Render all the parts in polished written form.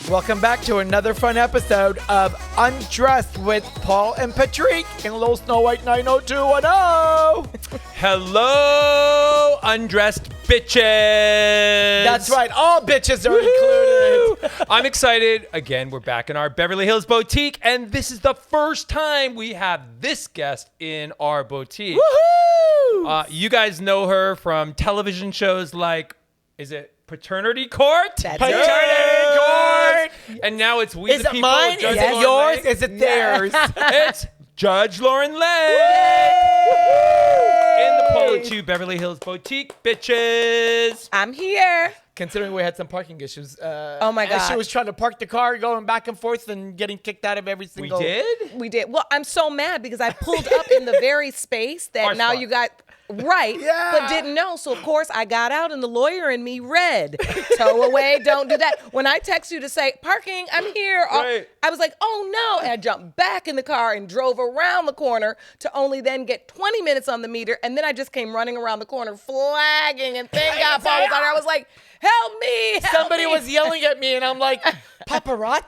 Welcome back to another fun episode of Undressed with Paul and Patrick in Little Snow White 90210. Hello, undressed bitches. That's right. All bitches are included. I'm excited. Again, we're back in our Beverly Hills boutique, and this is the first time we have this guest in our boutique. Woohoo! You guys know her from television shows like, is it Paternity Court? That's Paternity Court! And now it's We Is the it People. mine? Judge Is it Lauren yours? Lake. Is it theirs? It's Judge Lauren Lake. In the Pol Atteu Beverly Hills boutique, bitches. I'm here. Considering we had some parking issues. Oh my and God. she was trying to park the car, going back and forth and getting kicked out of every single... We did? We did. Well, I'm so mad because I pulled up in the very space that Our now spot. you got right, Yeah. but didn't know. So, of course, I got out and the lawyer in me read, tow away, don't do that. When I text you to say, parking, I'm here, Right. I was like, oh no. And I jumped back in the car and drove around the corner to only then get 20 minutes on the meter. And then I just came running around the corner flagging and thank God Paul was out there. I was like, help me, help Somebody me. was yelling at me, and I'm like, paparazzi?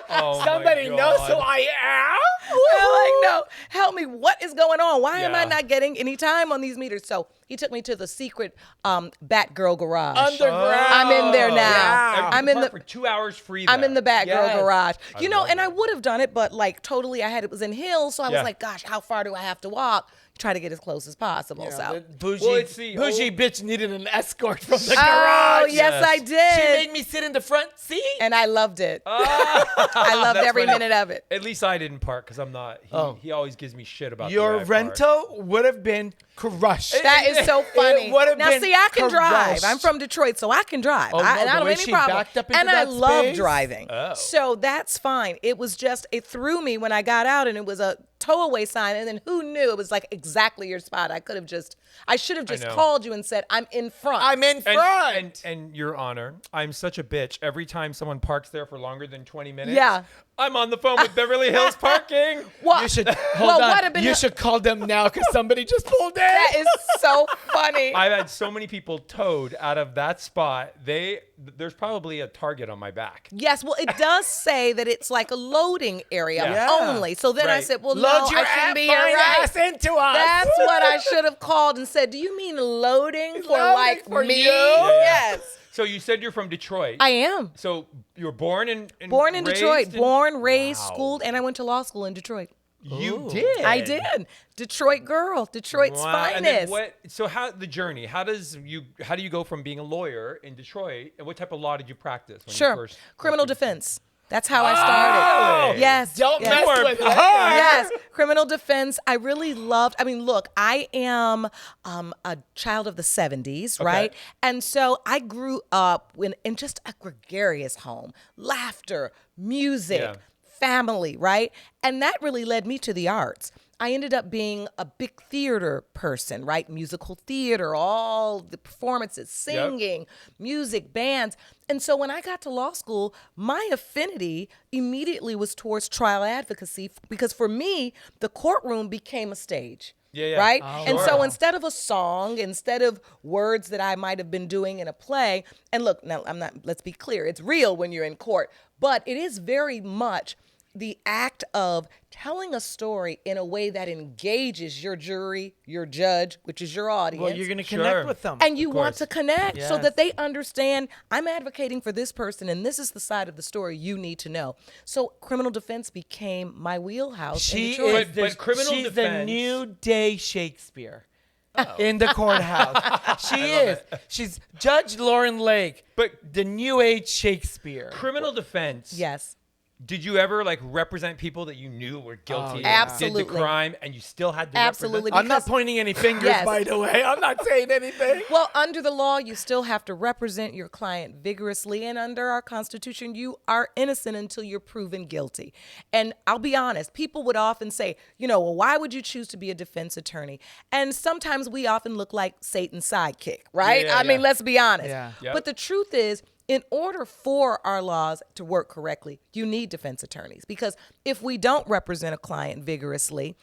Oh my Somebody knows God. who I am? I'm like, no, help me. What is going on? Why am I Yeah. not getting any time on these meters? So he took me to the secret Batgirl garage. Underground. I'm in there now. Yeah. I'm in the for 2 hours free. I'm in the Batgirl Yes. garage. You know, love and I it. would have done it, but like totally it was in hills, so I Yeah. was like, gosh, how far do I have to walk? Try to get as close as possible. Yeah, So the bougie, Well, it's the bougie old- bitch needed an escort from the Oh, garage. yes, Yes. I She did. made me sit in the front seat. And I loved it. I I loved every minute of it. At least I didn't park because I'm not. He always gives me shit about the way Your I park. rental would have been crushed. That is so funny. would've Now, been see, I can drive. crushed. I'm from Detroit, so I can drive. Oh, no, and the I don't way have any she problem. backed up into And I that love space? driving. Oh. So that's fine. It was just, it threw me when I got out and it was a towaway sign. And then who knew it was like exactly your spot. I should have just know. called you and said, I'm in front. I'm in front. And Your Honor, I'm such a bitch. Every time someone parks there for longer than 20 minutes, Yeah. I'm on the phone with Beverly Hills Parking. Well, you should hold well, on. what have been You should call them now because somebody just pulled in. that is so funny. I've had so many people towed out of that spot. There's probably a target on my back. Yes, well, it does say that it's like a loading area Yeah. only. So then I Right. said, well, Load no, your I shouldn't be here, fine right? ass into us. That's what I should have called and said, do you mean loading for Loading like for me? you? Yes. So you said you're from Detroit. I am. So you were born in Born in Detroit. raised Born, raised, Wow. schooled, and I went to law school in Detroit. You did. I did. Detroit girl. Detroit's Wow. And then finest. so how the journey? How do you go from being a lawyer in Detroit, and what type of law did you practice? When you Sure. first Criminal defense. That's how I started. Really? Yes. Don't yes. mess with her. Yes, criminal defense. I really loved. I mean, look, I am a child of the 70s, right? And so I grew up in just a gregarious home, laughter, music, Yeah. family, right? And that really led me to the arts. I ended up being a big theater person, right? Musical theater, all the performances, singing, music, bands. And so when I got to law school, my affinity immediately was towards trial advocacy because for me, the courtroom became a stage. Yeah. Right? Oh, and sure. so instead of a song, instead of words that I might have been doing in a play, and look, now let's be clear, it's real when you're in court, but it is very much the act of telling a story in a way that engages your jury, your judge, which is your audience. Well, you're going to Sure. connect with them. And you Of want course. to connect so Yes. that they understand I'm advocating for this person and this is the side of the story you need to know. So criminal defense became my wheelhouse. in She Detroit. is But criminal she's the defense- new day Shakespeare in the courthouse. She is. She's Judge Lauren Lake, But the new age Shakespeare. criminal defense. Yes. Did you ever represent people that you knew were guilty, yeah. and did Absolutely. the crime, and you still had to Absolutely. represent? I'm not because- pointing any fingers, Yes. by the way. I'm not saying anything. Well, under the law, you still have to represent your client vigorously. And under our Constitution, you are innocent until you're proven guilty. And I'll be honest, people would often say, well, why would you choose to be a defense attorney? And sometimes we often look like Satan's sidekick, right? Yeah, I mean, yeah. let's be honest. Yeah. Yep. But the truth is, in order for our laws to work correctly, you need defense attorneys. Because if we don't represent a client vigorously,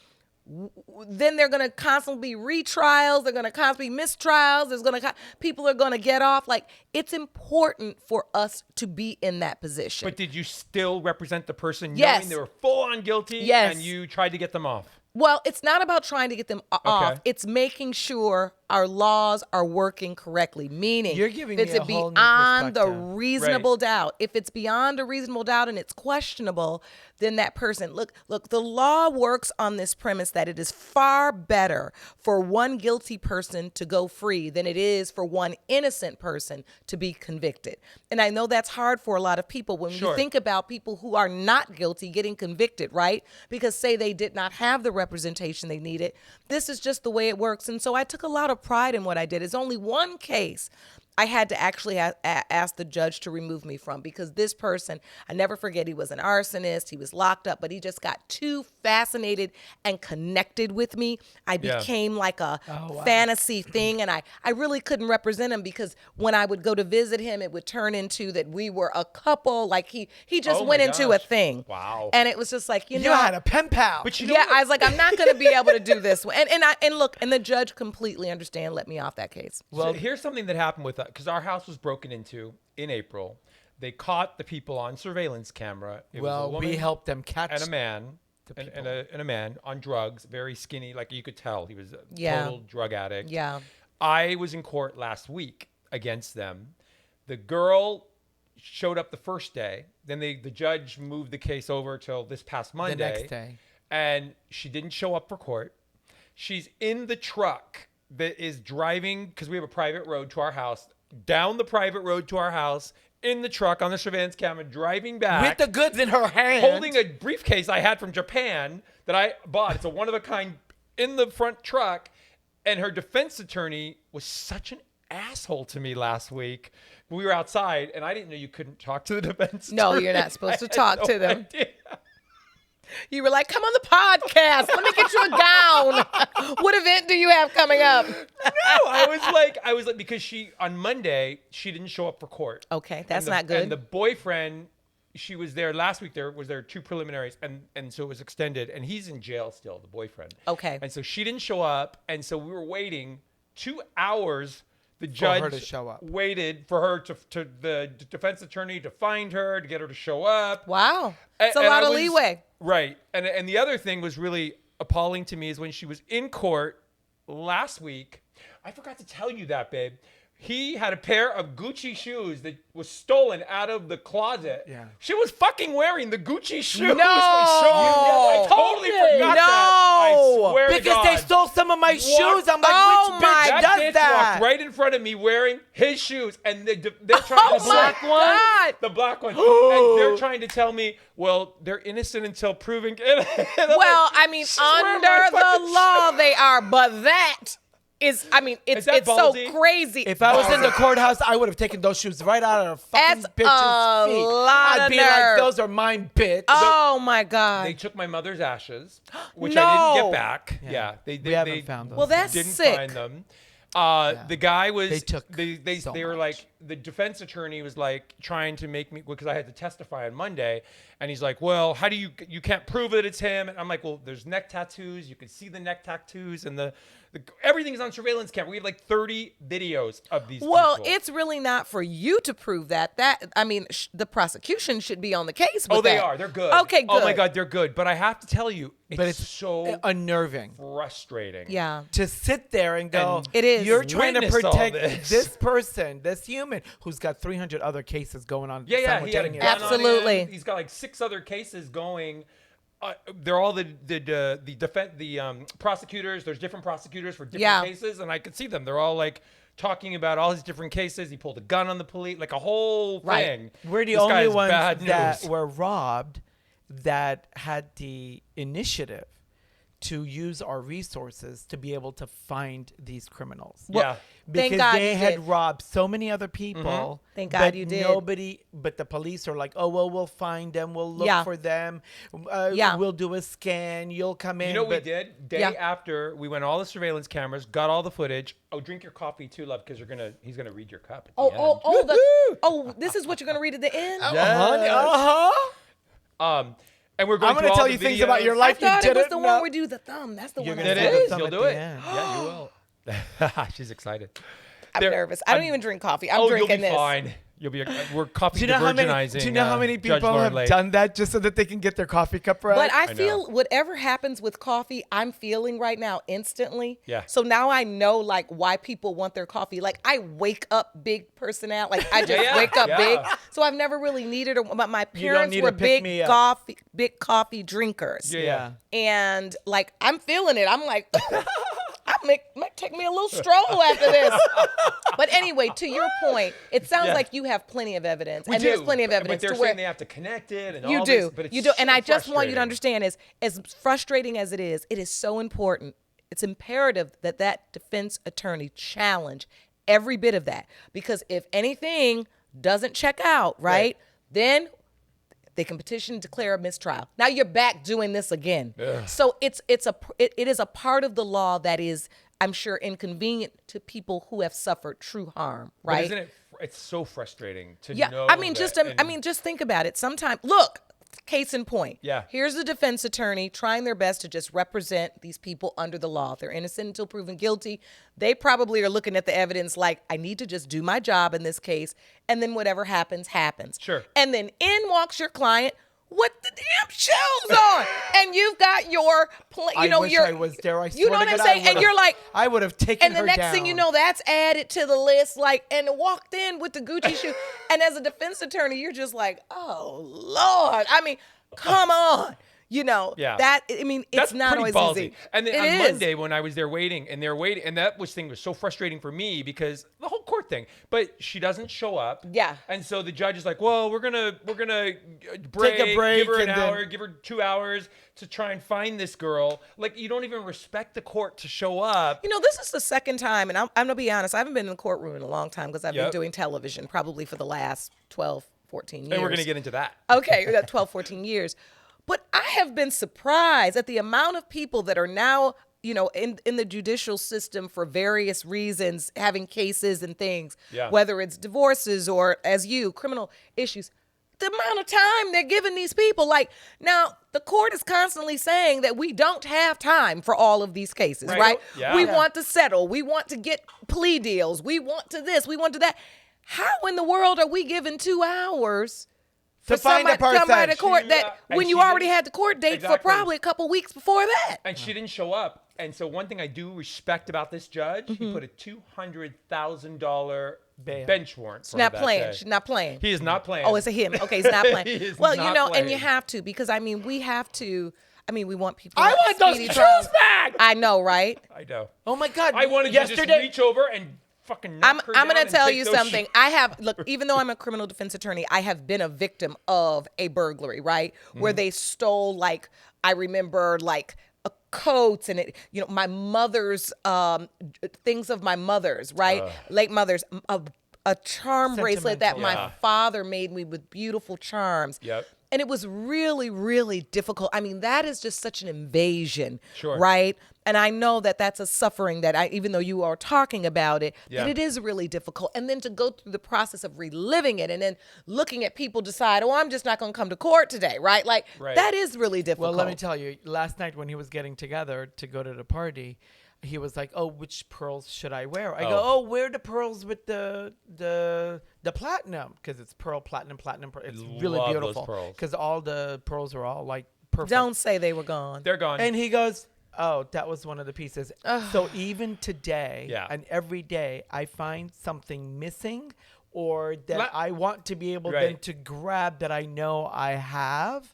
then they're going to constantly be retrials. They're going to constantly be mistrials. People are going to get off. Like, it's important for us to be in that position. But did you still represent the person Yes. knowing they were full on guilty Yes. and you tried to get them off? Well, it's not about trying to get them off. It's making sure our laws are working correctly. Meaning, You're giving if me it's a whole new beyond the perspective. reasonable doubt, if it's beyond a reasonable doubt and it's questionable, then that person, look, the law works on this premise that it is far better for one guilty person to go free than it is for one innocent person to be convicted. And I know that's hard for a lot of people when you think about people who are not guilty getting convicted, right? Because say they did not have the representation they needed. This is just the way it works. And so I took a lot of pride in what I did. It's only one case I had to actually ask the judge to remove me from, because this person, I never forget, he was an arsonist. He was locked up, but he just got too fascinated and connected with me. I became like a fantasy thing, and I really couldn't represent him, because when I would go to visit him, it would turn into that we were a couple. Like he just went into a thing. Wow. And it was just like, you know, had a pen pal. But you know yeah, what? I was like, I'm not going to be able to do this. And look, the judge completely let me off that case. Well, here's something that happened with us, because our house was broken into in April. They caught the people on surveillance camera. It was a woman we helped them catch and a man, and a man on drugs, very skinny, like you could tell he was a total drug addict. Yeah. I was in court last week against them. The girl showed up the first day. Then the judge moved the case over till this past Monday. The next day. And she didn't show up for court. She's in the truck that is driving, because we have a private road to our house, down the private road to our house, in the truck on the surveillance camera, driving back. With the goods in her hand. Holding a briefcase I had from Japan that I bought. It's a one-of-a-kind in the front truck. And her defense attorney was such an asshole to me last week. We were outside, and I didn't know you couldn't talk to the defense attorney. No, you're not supposed to talk to them. Idea. You were like, come on the podcast. Let me get you a gown. What event do you have coming up? No, I was like, because on Monday, she didn't show up for court. Okay, that's not good. And the boyfriend, she was there last week. There was two preliminaries, and so it was extended. And he's in jail still, the boyfriend. Okay. And so she didn't show up, and so we were waiting 2 hours. The judge her to show up. waited for her to the defense attorney to find her, to get her to show up. Wow. It's a lot of leeway. Right. And the other thing was really appalling to me is when she was in court last week. I forgot to tell you that, babe. He had a pair of Gucci shoes that was stolen out of the closet. Yeah. She was fucking wearing the Gucci shoes. No. I totally forgot that. I swear to Because God. they stole some of my shoes. I'm like, Oh which my bitch That does bitch that? walked right in front of me wearing his shoes, and they're trying to my God. the black one, and they're trying to tell me, well, they're innocent until proven. Well, I mean, under the law they are, but that is, I mean, it's that so ballsy? crazy. If I was in the courthouse, I would have taken those shoes right out of the fucking That's bitch's a feet. lot I'd of be nerve. like, those are mine, bitch. Oh my God. They took my mother's ashes, which No. I didn't get back. Yeah, they haven't found those. Well, that's didn't sick. find them. The guy was. They took They so were much. like, the defense attorney was like trying to make me, because I had to testify on Monday, and he's like, well, how do you can't prove that it's him? And I'm like, well, there's neck tattoos. You can see the neck tattoos, and the everything's on surveillance camera. We have like 30 videos of these. Well, people. it's really not for you to prove that. I mean, the prosecution should be on the case with Oh, they that. are. They're good. Okay, good. Oh my God, they're good. But I have to tell you, But it's so unnerving. frustrating. Yeah. To sit there and go, And It is. You're trying to witness all protect this. this person, this human, who's got 300 other cases going on. Yeah, he had a simultaneously. gun on Absolutely. him. He's got like 6 other cases going. They're all the prosecutors. There's different prosecutors for different cases, and I could see them. They're all like talking about all his different cases. He pulled a gun on the police, like a whole Right. thing. We're the This only guy's ones bad that news. were robbed that had the initiative to use our resources to be able to find these criminals. Yeah. Thank Because God they you had did. robbed so many other people. Mm-hmm. Thank God but you did. But the police are like, oh, well, we'll find them. We'll look Yeah. for them. Yeah. We'll do a scan. You'll come in. You know what we but- did? Day Yeah. after, we went all the surveillance cameras, got all the footage. Oh, drink your coffee too, love, because he's gonna read your cup. At the end. This is what you're gonna read at the end. Honey, uh-huh. And we're going I'm going to through all tell the you things about videos. your I life you thought it was didn't the know. one where we do the thumb. That's the You're one. gonna I It do said. is. some You'll at do the it. end. Yeah, you will. She's excited. I'm nervous. I don't even drink coffee. I'm drinking you'll be this. fine. You'll be. We're coffee Do you know how many? divergenizing. Do you know how many Judge people Lauren have Lake. done that just so that they can get their coffee cup right? But I know. feel whatever happens with coffee, I'm feeling right now instantly. Yeah. So now I know like why people want their coffee. Like I wake up big personality. Like I just wake up big. So I've never really needed it. But my parents need were to pick me big coffee drinkers. Yeah. And like I'm feeling it. I'm like, might take me a little stroll after this. But anyway, to your point, it sounds like you have plenty of evidence, and there's plenty of evidence But they're to where saying they have to connect it, and you all do, this, but it's you do. And so I just want you to frustrating. understand is as frustrating as it is so important. It's imperative that that defense attorney challenge every bit of that, because if anything doesn't check out, right. then they can petition to declare a mistrial. Now you're back doing this again. Ugh. So it is a part of the law that is, I'm sure, inconvenient to people who have suffered true harm, But right? isn't it? It's so frustrating to Yeah, know. I mean, that, just think about it. Sometimes, look, case in point. Yeah. Here's the defense attorney trying their best to just represent these people under the law. If they're innocent until proven guilty, they probably are looking at the evidence like, I need to just do my job in this case, and then whatever happens, happens. Sure. And then in walks your client with the damn shoes on, and you've got your, I wish I was there. I you swear know to what I'm God, I saying? And would've- you're like, I would have taken and the her next down. thing you know, that's added to the list, like, and walked in with the Gucci shoe. And as a defense attorney, you're just like, oh, Lord. I mean, come on. You know, Yeah. that, I mean, it's That's not pretty always ballsy. easy. And then It on is. Monday when I was there waiting, and that thing was so frustrating for me because the whole court thing. But she doesn't show up. Yeah. And so the judge is like, "Well, we're gonna break, Take a break give her an and then- hour, give her 2 hours to try and find this girl." Like you don't even respect the court to show up. You know, this is the second time, and I'm going to be honest, I haven't been in the courtroom in a long time because I've been Yep. doing television probably for the last 12, 14 years. And we're gonna get into that. Okay, we got 12, 14 years. But I have been surprised at the amount of people that are now, you know, in the judicial system for various reasons, having cases and things, Yeah. whether it's divorces or, as criminal issues. The amount of time they're giving these people. Like, now, the court is constantly saying that we don't have time for all of these cases, right? Yeah. We Yeah. want to settle. We want to get plea deals. We want to this. We want to that. How in the world are we given 2 hours To for find a somebody to come by person? the court She, when and you she already didn't- had the court date for Exactly. probably a couple weeks before that? And she didn't show up. And so one thing I do respect about this judge, he put a $200,000 Bail. bench warrant for her Not that playing. day. She's not playing. He is not playing. Oh, it's a him. Okay, he's not playing. He is Well, not you know, and you playing. have to, because I mean, we have to. I mean, we want people. I want those speedy shoes trials. back! I know, right? I know. Oh my God! I wanted yesterday. to just reach over and fucking knock her I'm down going and to tell take you those something. shoes. I have, look, even though I'm a criminal defense attorney, I have been a victim of a burglary, right? Where they stole, like, I remember, like, coats and it, you know, my mother's, things of my mother's, right? Late mother's, a charm bracelet that my Yeah. father made me with beautiful charms. Yep. And it was really, really difficult. I mean, that is just such an invasion, Sure. right? And I know that that's a suffering that even though you are talking about it, Yeah. that it is really difficult. And then to go through the process of reliving it and then looking at people decide, oh, I'm just not going to come to court today, right? Like, Right. that is really difficult. Well, let me tell you. Last night when he was getting together to go to the party, he was like, "Oh, which pearls should I wear?" I go, Oh. "Oh, wear the pearls with the platinum, because it's pearl, platinum, platinum. It's really Love those beautiful pearls. because all the pearls are all like perfect." Don't say they were gone. They're gone. And he goes, "Oh, that was one of the pieces." So even today Yeah. and every day, I find something missing, or that La- I want to be able Right. then to grab that I know I have,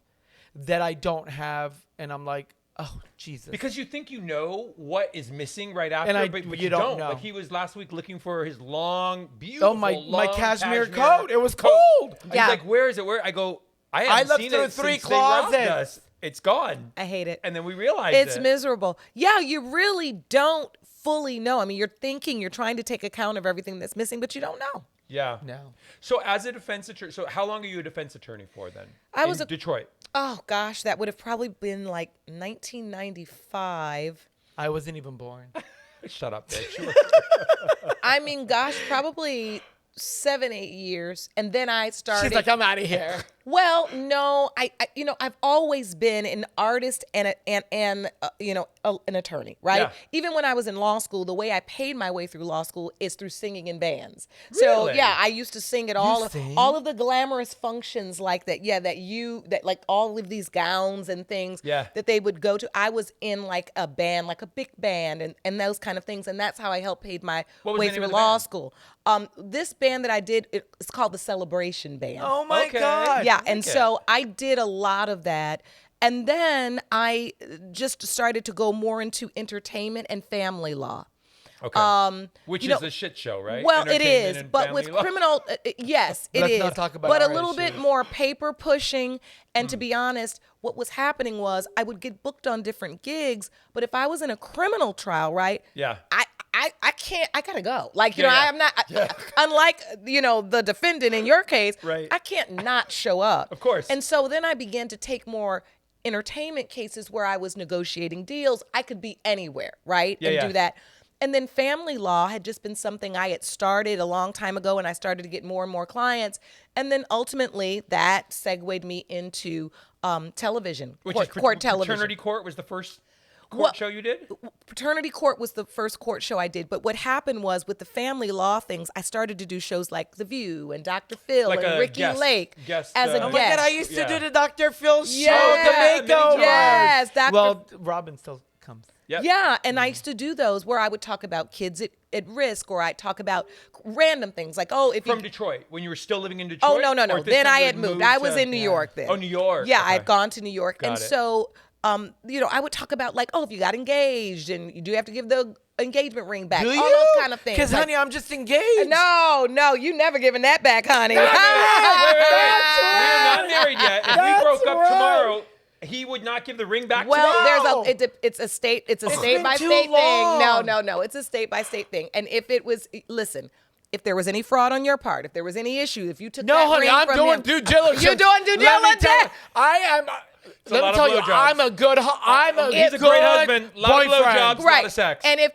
that I don't have, and I'm like, "Oh, Jesus!" Because you think you know what is missing right after, but you you don't don't. know. Like he was last week looking for his long, beautiful, Oh, my long cashmere coat. It was cold. And Yeah. He's like, "Where is it? Where?" I go, "I haven't looked seen through it 3 since they robbed closets. us. It's gone." I hate it. And then we realized It's it. miserable. Yeah, you really don't fully know. I mean, you're thinking, you're trying to take account of everything that's missing, but you don't know. Yeah. No. So as a defense attorney, so how long are you a defense attorney for then? I was in a- Detroit. Oh, gosh, that would have probably been like 1995. I wasn't even born. Shut up, bitch. I mean, gosh, probably 7, 8 years. And then I started. She's like, "I'm out of here." Well, no, I've always been an artist and an attorney, right? Yeah. Even when I was in law school, the way I paid my way through law school is through singing in bands. So Really? yeah, I used to sing at all sing? of the glamorous functions like that. Yeah, that like all of these gowns and things Yeah. that they would go to. I was in like a band, like a big band, and those kind of things, and that's how I helped pay my What was way the name through of the law band? school. This band that I did, it's called the Celebration Band. Oh my Okay. God. Yeah, I and like it. so I did a lot of that. And then I just started to go more into entertainment and family law. Okay. Which you is know, a shit show, right? Well, it Entertainment is, and but family with law. criminal, yes, it Let's is. not talk about but a our little bit issues. more paper pushing. And to be honest, what was happening was I would get booked on different gigs, but if I was in a criminal trial, right? Yeah. I can't. I gotta go. Like Yeah, yeah. I'm not. Unlike the defendant in your case, Right. I can't not show up. Of course. And so then I began to take more entertainment cases where I was negotiating deals. I could be anywhere, right? Yeah, and yeah. do that. And then family law had just been something I had started a long time ago, and I started to get more and more clients. And then ultimately that segued me into television, court television. Paternity Court was the first court Well, show you did? Paternity Court was the first court show I did. But what happened was with the family law things, I started to do shows like The View and Dr. Phil Like and a Ricki guest- Lake guest, as a Oh Oh my my guest. God, I used to Yeah. do the Dr. Phil show, Yes. the makeover. Yes, Dr. Well, Robin still comes. Yep. Yeah, and I used to do those where I would talk about kids at risk, or I'd talk about random things like, if From you Detroit, when you were still living in Detroit? Oh, no. Or at this Then time I you had moved. I was to- in New York then. Oh, New York. Yeah, I Okay. had gone to New York. Got And it. so, I would talk about like, if you got engaged and you do have to give the engagement ring back. Do all you? those kind of things. Because, Like, honey, I'm just engaged. no, you never giving that back, honey. Wait. That's We are not married yet. If we That's broke up right. tomorrow, he would not give the ring back Well, to me? it's a state been by too state thing. long. No, it's a state by state thing. And if it was, listen, if there was any fraud on your part, if there was any issue, if you took No, that honey, ring I'm from doing him, due diligence. You're doing due Let me diligence. tell you, I am. Let lot me of tell you, blowjobs. I'm a good. He's a great husband. Lot of boyfriend. blowjobs. Right. lot of sex. And if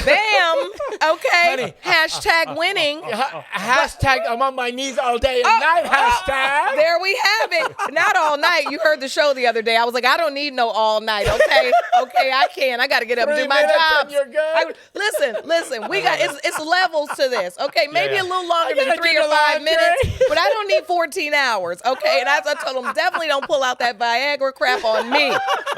bam, okay, hashtag winning. Hashtag I'm on my knees all day and night. Hashtag. There we have it. Not all night. You heard the show the other day. I was like, I don't need no all night. Okay, I can. I got to get up and 3 do my minutes job. and you're good. Listen. We got it's levels to this. Okay, maybe yeah. a little longer I than gotta 3 do or the 5 laundry. minutes, but I don't need 14 hours. Okay, and as I told them, definitely don't pull out that Viagra crap on me.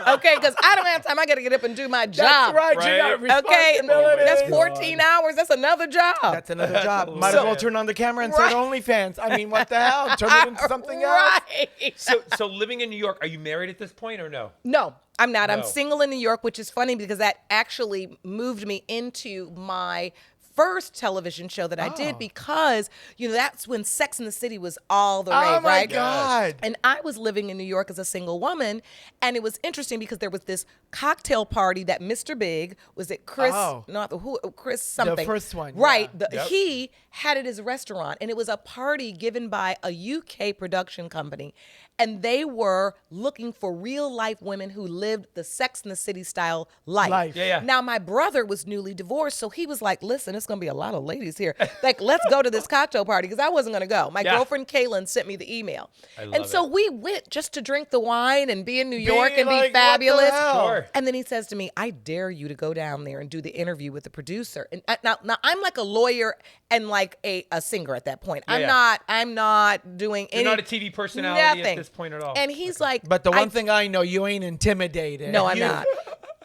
Okay, because I don't have time. I got to get up and do my job. That's right. You Right. got Okay, responsibilities. that's 14 hours. That's another job. That's another job. a Might as lot. well turn on the camera and Right. start OnlyFans. I mean, what the hell? Turn it into something else. Right. So living in New York, are you married at this point or no? No, I'm not. I'm No. single in New York, which is funny because that actually moved me into my first television show that I did because, that's when Sex and the City was all the rage, Oh my right? God. And I was living in New York as a single woman, and it was interesting because there was this cocktail party that Mr. Big, was it Chris? Oh. Not Chris something. first one, Right. yeah. Yep. He had it as a restaurant, and it was a party given by a UK production company. And they were looking for real life women who lived the Sex and the City style life. Yeah. Now, my brother was newly divorced, so he was like, listen, it's going to be a lot of ladies here. Like, let's go to this cocktail party, because I wasn't going to go. My Yeah. girlfriend, Kaylin, sent me the email. love And so it. we went just to drink the wine and be in New York and like, what be the fabulous. hell? Sure. And then he says to me, I dare you to go down there and do the interview with the producer. And now I'm like a lawyer and like a singer at that point. Yeah. I'm not doing You're any. not a TV personality at nothing. this point at all. And he's like, But the one thing I know, you ain't intimidated. No, I'm not.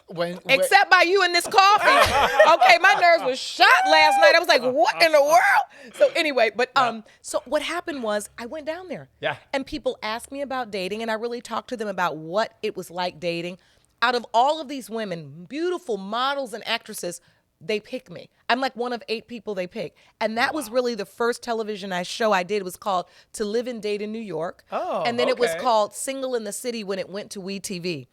When Except by you and this coffee. Okay, my nerves was shot last night. I was like, what in the world? So anyway, but so what happened was I went down there. Yeah. And people asked me about dating, and I really talked to them about what it was like dating. Out of all of these women, beautiful models and actresses, they pick me. I'm like one of 8 people they pick. And that was really the first television show I did. It was called To Live and Date in New York. Oh, and then it was okay. called Single in the City when it went to WeTV.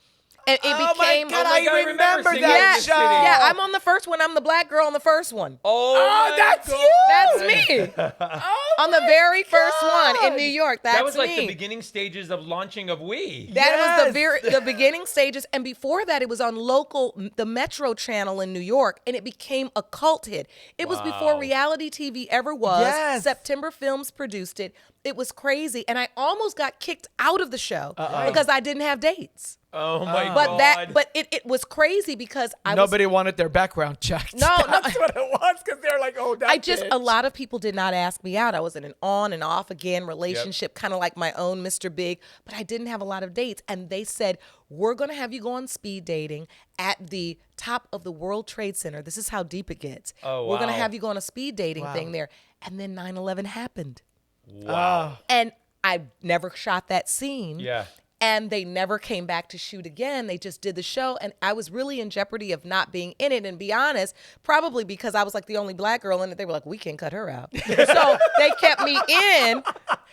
And it became. my God, I remember that yeah, show. yeah, I'm on the first one. I'm the black girl on the first one. Oh, that's God. you. That's me. On the very first one in New York. That's That was like me. the beginning stages of launching of We. That was the beginning stages, and before that, it was on the Metro channel in New York, and it became a cult hit. It was before reality TV ever was. Yes. September Films produced it. It was crazy, and I almost got kicked out of the show because I didn't have dates. Oh my But God. it was crazy because Nobody wanted their background checked. No, That's what it was, because they're like, oh, that a lot of people did not ask me out. I was in an on and off again relationship, kind of like my own Mr. Big, but I didn't have a lot of dates. And they said, we're going to have you go on speed dating at the top of the World Trade Center. This is how deep it gets. Oh, We're going to wow. have you go on a speed dating thing there. And then 9/11 happened. Wow. And I never shot that scene. Yeah. And they never came back to shoot again. They just did the show. And I was really in jeopardy of not being in it. And be honest, probably because I was like the only black girl in it, they were like, we can't cut her out. So they kept me in.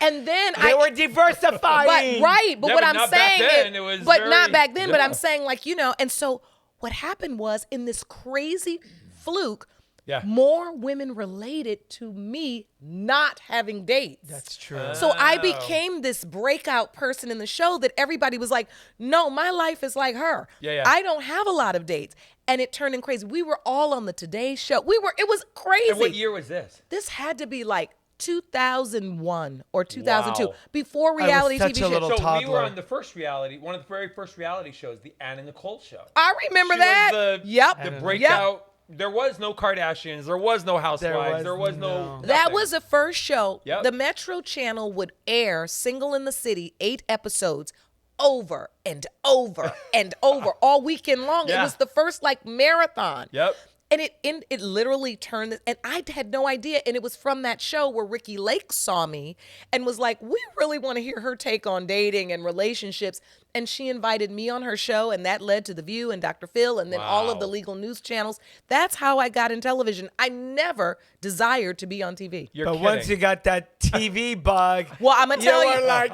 And then They were diversifying. But Yeah, what but I'm not back saying then. is, It was but very- not back then, but yeah. I'm saying like, and so what happened was in this crazy fluke, Yeah. more women related to me not having dates. That's true. So I became this breakout person in the show that everybody was like, no, my life is like her. Yeah. I don't have a lot of dates. And it turned in crazy. We were all on the Today Show. It was crazy. And what year was this? This had to be like 2001 or 2002, Wow. before reality such TV a shows. little So we toddler. were on the first reality, one of the very first reality shows, the Ann and Nicole show. I remember She was that. the- Yep. The breakout. There was no Kardashians. There was no Housewives. There was no. That nothing. was the first show. Yep. The Metro Channel would air Single in the City, 8 episodes over and over and over all weekend long. Yeah. It was the first like marathon. Yep. And it literally turned this, and I had no idea. And it was from that show where Ricki Lake saw me and was like, we really want to hear her take on dating and relationships. And she invited me on her show, and that led to The View and Dr. Phil and then all of the Wow. legal news channels. That's how I got in television. I never desired to be on TV. You're But kidding. once you got that TV bug, Well, I'm going to tell you. were like,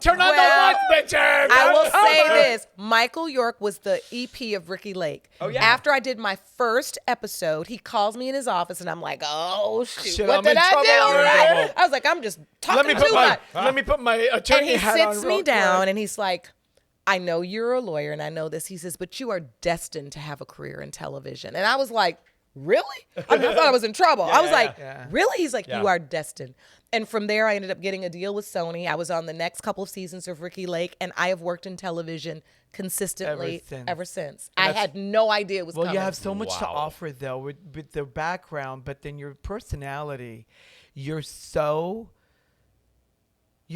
turn on Well, the lights, bitches. I will I'm say over. this. Michael York was the EP of Ricki Lake. Oh, yeah. After I did my first episode, he calls me in his office, and I'm like, oh, shoot. Shit, What I'm did in I trouble do? already. Right? I was like, I'm just talking Let me too much. put my And attorney he hat on sits real me down, quick. and he's like, I know you're a lawyer, and I know this. He says, but you are destined to have a career in television. And I was like, really? I thought I was in trouble. I was like, yeah. really? He's like, Yeah. you are destined. And from there, I ended up getting a deal with Sony. I was on the next couple of seasons of Ricki Lake, and I have worked in television consistently ever since. I had no idea it was Well, coming. you have so much to Wow. offer, though, with the background, but then your personality, you're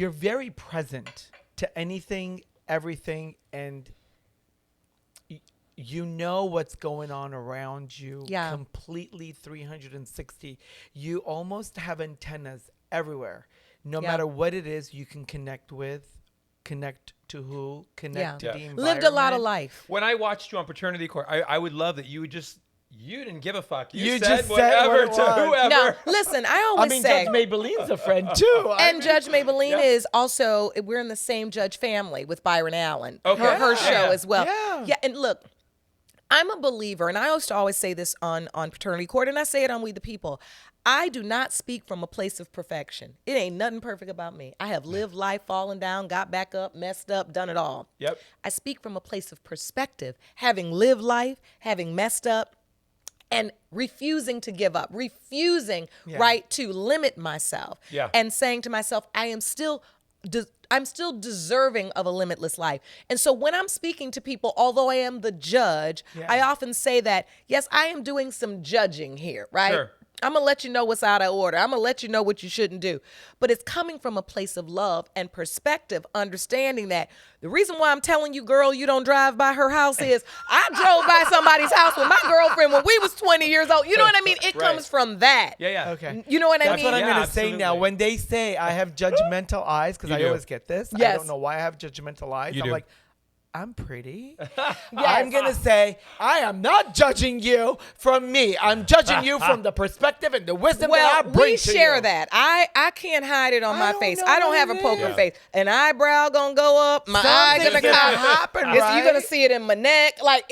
very present to anything, everything, and you know what's going on around you completely 360. You almost have antennas everywhere. No matter what it is, you can connect with, connect to who, connect to the environment. Lived a lot of life. When I watched you on Paternity Court, I would love that you would just. You didn't give a fuck. You You said just said whatever what it to was. whoever. No, listen, I I always mean, say. Judge Maybelline's a friend, too. And Judge Maybelline is also, we're in the same judge family with Byron Allen. Okay. Her Yeah. show as well. Yeah. And look, I'm a believer, and I used to always say this on Paternity Court, and I say it on We the People. I do not speak from a place of perfection. It ain't nothing perfect about me. I have lived life, fallen down, got back up, messed up, done it all. Yep. I speak from a place of perspective, having lived life, having messed up, and refusing to give up, refusing, right, to limit myself. Yeah. And saying to myself, I'm still deserving of a limitless life. And so when I'm speaking to people, although I am the judge, I often say that, yes, I am doing some judging here, right? Sure. I'm going to let you know what's out of order. I'm going to let you know what you shouldn't do. But it's coming from a place of love and perspective, understanding that the reason why I'm telling you, girl, you don't drive by her house is I drove by somebody's house with my girlfriend when we was 20 years old. You know what I mean? It Right. comes from that. Yeah. Okay. You know what I That's mean? what I'm Yeah, going to say now. absolutely. When they say I have judgmental eyes, because You I do. always get this. I Yes. don't know why I have judgmental eyes. You I'm do. like, I'm pretty. I'm going to say, I am not judging you from me. I'm judging you from the perspective and the wisdom that I bring to you. We share that. I can't hide it on my face. I don't have a poker face. An eyebrow going to go up. My eye going to happen, right? You're going to see it in my neck. Like,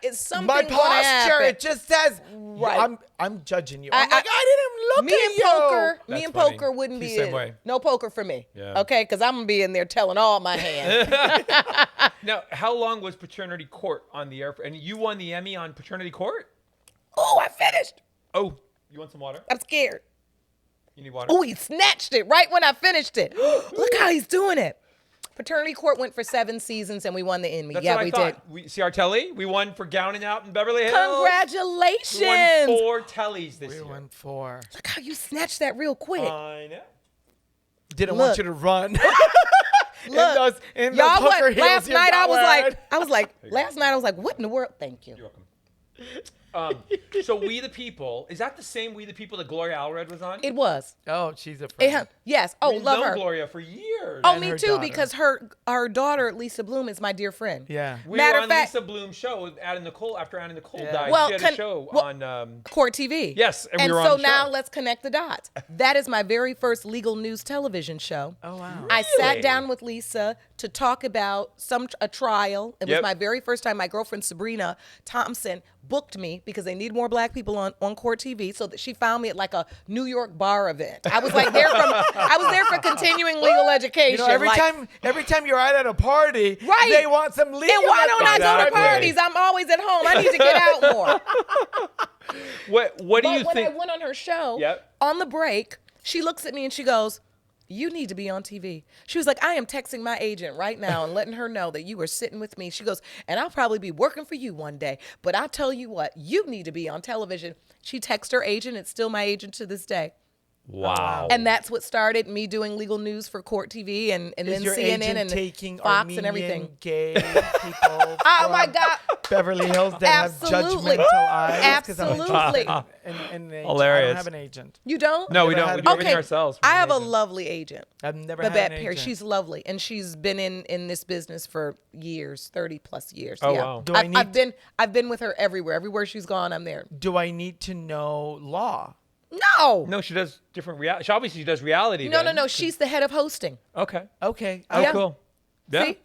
it's something my going to happen. posture, it just says, right. I'm judging you. I'm like, I didn't look at you. Me and poker wouldn't be in. Way. No poker for me. Yeah. Okay? Because I'm going to be in there telling all my hands. Now, how long was Paternity Court on the air? And you won the Emmy on Paternity Court? Oh, I finished. Oh, you want some water? I'm scared. You need water? Oh, he snatched it right when I finished it. Look how he's doing it. Paternity Court went for 7 seasons and we won the Emmy. That's yeah, what we I thought. did. See our telly? We won for Gowning Out in Beverly Hills. Congratulations. We won 4 tellies this year. We won 4. Look how you snatched that real quick. I know. Didn't want you to run. Look, in those hooker heels last night I was like, You're what in the world? Thank you. welcome. So We the People, is that the same We the People that Gloria Allred was on? It was. Oh, she's a friend. Yes. Oh, We've love known her. Gloria for years. Oh, And me her too, daughter. because her daughter, Lisa Bloom, is my dear friend. Yeah. We Matter were of on fact, Lisa Bloom's show with Nicole after Nicole Yeah. died. Well, she had a show on... Court TV. Yes, and we and were so on the now show. let's connect the dots. That is my very first legal news television show. Oh, wow. I sat Really? down with Lisa to talk about a trial. It was Yep. my very first time. My girlfriend Sabrina Thompson booked me because they need more black people on Court TV, so that she found me at like a New York bar event. I was like I was there for continuing legal education. You know, every time you're out at a party, Right. they want some legal. And why don't I go to Exactly. parties? I'm always at home. I need to get out more. What do you But when think? I went on her show, Yep. on the break, she looks at me and she goes, "You need to be on TV." She was like, "I am texting my agent right now and letting her know that you are sitting with me." She goes, "And I'll probably be working for you one day, but I'll tell you what, you need to be on television." She texted her agent. It's still my agent to this day. Wow. And that's what started me doing legal news for Court TV and Is then your CNN agent and taking Fox Armenian and everything. gay people Oh my from God. Beverly Hills that Absolutely. have judgmental eyes? 'Cause I'm Absolutely. interested in an agent. I Hilarious. don't have an agent. You don't? No, we Never don't. had We it. do everything ourselves. I have a lovely agent. I've never had Babette an Perry. agent. She's lovely, and she's been in this business for years, 30+ years. Oh, yeah. wow. Do I need I've been with her everywhere. Everywhere she's gone, I'm there. Do I need to know law? No. No, she does different reality. She obviously does reality. No, then. no. She's the head of hosting. Okay. Okay. Oh, Yeah. cool. Yeah. See?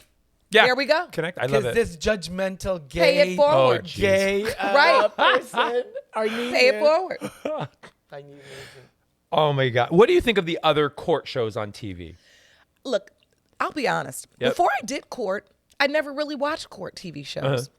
Yeah. There we go. Connect. I love Because it. this judgmental gay, Pay it forward. Oh, geez. gay Right. person, Armenian. Pay it forward. I need an agent. Oh my God. What do you think of the other court shows on TV? Look, I'll be honest. Yep. Before I did court, I never really watched court TV shows.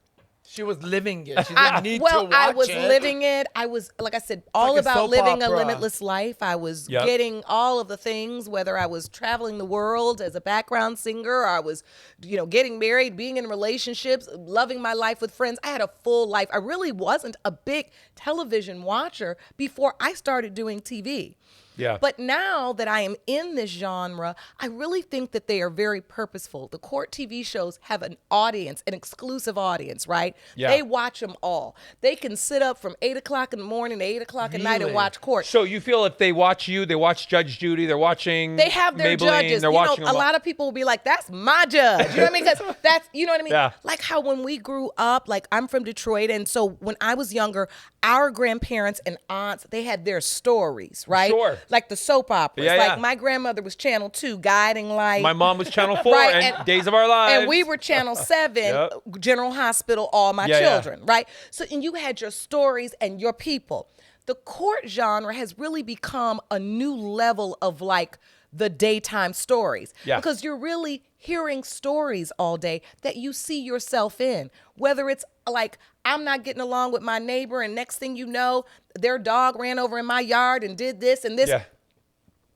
She was living it. She didn't need to watch I was it. living it. I was, like I said, all like a about soap living a opera. limitless life. I was Yep. getting all of the things, whether I was traveling the world as a background singer, or I was, getting married, being in relationships, loving my life with friends. I had a full life. I really wasn't a big television watcher before I started doing TV. Yeah. But now that I am in this genre, I really think that they are very purposeful. The court TV shows have an audience, an exclusive audience, right? Yeah. They watch them all. They can sit up from 8 o'clock in the morning to 8 o'clock at night and Really? watch court. So you feel if they watch you, they watch Judge Judy, they're watching They have their Maybelline, judges. they're watching A them all. lot of people will be like, "That's my judge." You know what I mean? Because that's, you know what I mean? Yeah. Like how when we grew up, like I'm from Detroit, and so when I was younger, our grandparents and aunts, they had their stories, right? Sure. Like the soap operas. Yeah, like yeah. my grandmother was Channel 2, Guiding Light. My mom was Channel 4 Right, and Days of Our Lives. And we were Channel 7, Yep. General Hospital, All My Yeah, yeah. Children, right? So, and you had your stories and your people. The court genre has really become a new level of like the daytime stories. Yeah. Because you're really hearing stories all day that you see yourself in. Whether it's like, I'm not getting along with my neighbor, and next thing you know, their dog ran over in my yard and did this and this. Yeah.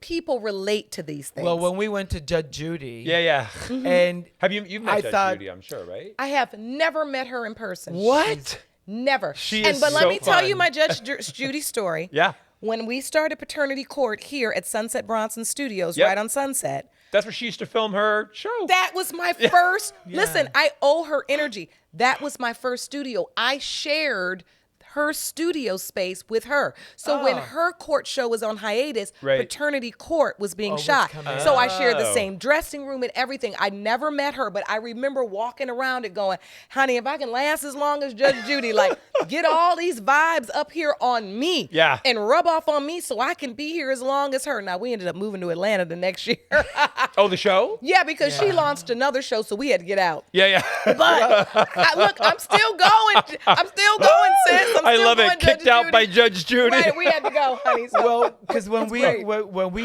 People relate to these things. Well, when we went to Judge Judy, Yeah. and You've met I Judge thought- Judy, I'm sure, right? I have never met her in person. What? Never. She But is let so me tell you fun. my Judge Judy story. Yeah. When we started Paternity Court here at Sunset Bronson Studios, Yep. right on Sunset, That's where she used to film her show. that was my first. Listen, I owe her energy. That was my first studio. I shared her studio space with her. So when her court show was on hiatus, Paternity Court was being shot. So I shared the same dressing room and everything. I never met her, but I remember walking around it going, honey, if I can last as long as Judge Judy, like, get all these vibes up here on me and rub off on me so I can be here as long as her. Now, we ended up moving to Atlanta the next year. Oh, the show? Yeah, because she launched another show, so we had to get out. Yeah. But look, I'm still going, sis. I'm still I love going, it. Kicked Judge out Judy. by Judge Judy. Right, we had to go, honey. So well, because when we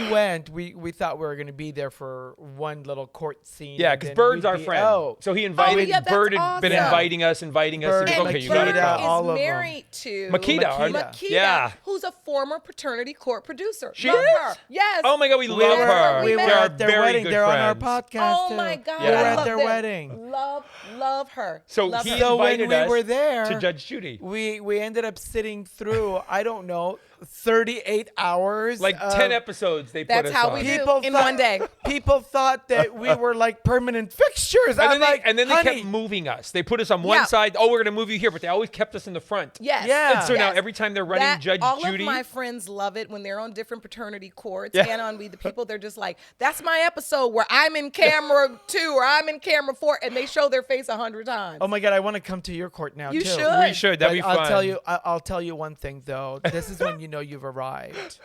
went, we thought we were going to be there for one little court scene. Yeah, because Bird's our friend. So he invited. Bird had been inviting us. Bird, Okay, you got to come. all of is them. married to Makita, who's a former Paternity Court producer. She Love is? her. Yes. Oh my God, we love her. We were They're at their very wedding. good They're on our friends. podcast. Oh too. my God. We were I at love their them. wedding. Love her. So Love he her. So when invited we us were there to Judge Judy. We ended up sitting through, I don't know, 38 hours. Like 10 episodes they put us That's how on. we do in one day. People thought that we were like permanent fixtures. And then they honey, kept moving us. They put us on one side. Oh, we're going to move you here. But they always kept us in the front. Yes. Yeah. And so now every time they're running Judge all Judy. All of my friends love it when they're on different paternity courts and on We the People. They're just like, that's my episode where I'm in camera 2 or I'm in camera 4, and they show their face 100 times. Oh my God, I want to come to your court now You too. should. We should. That'd be fun. I'll tell you one thing though. This is when you know you've arrived.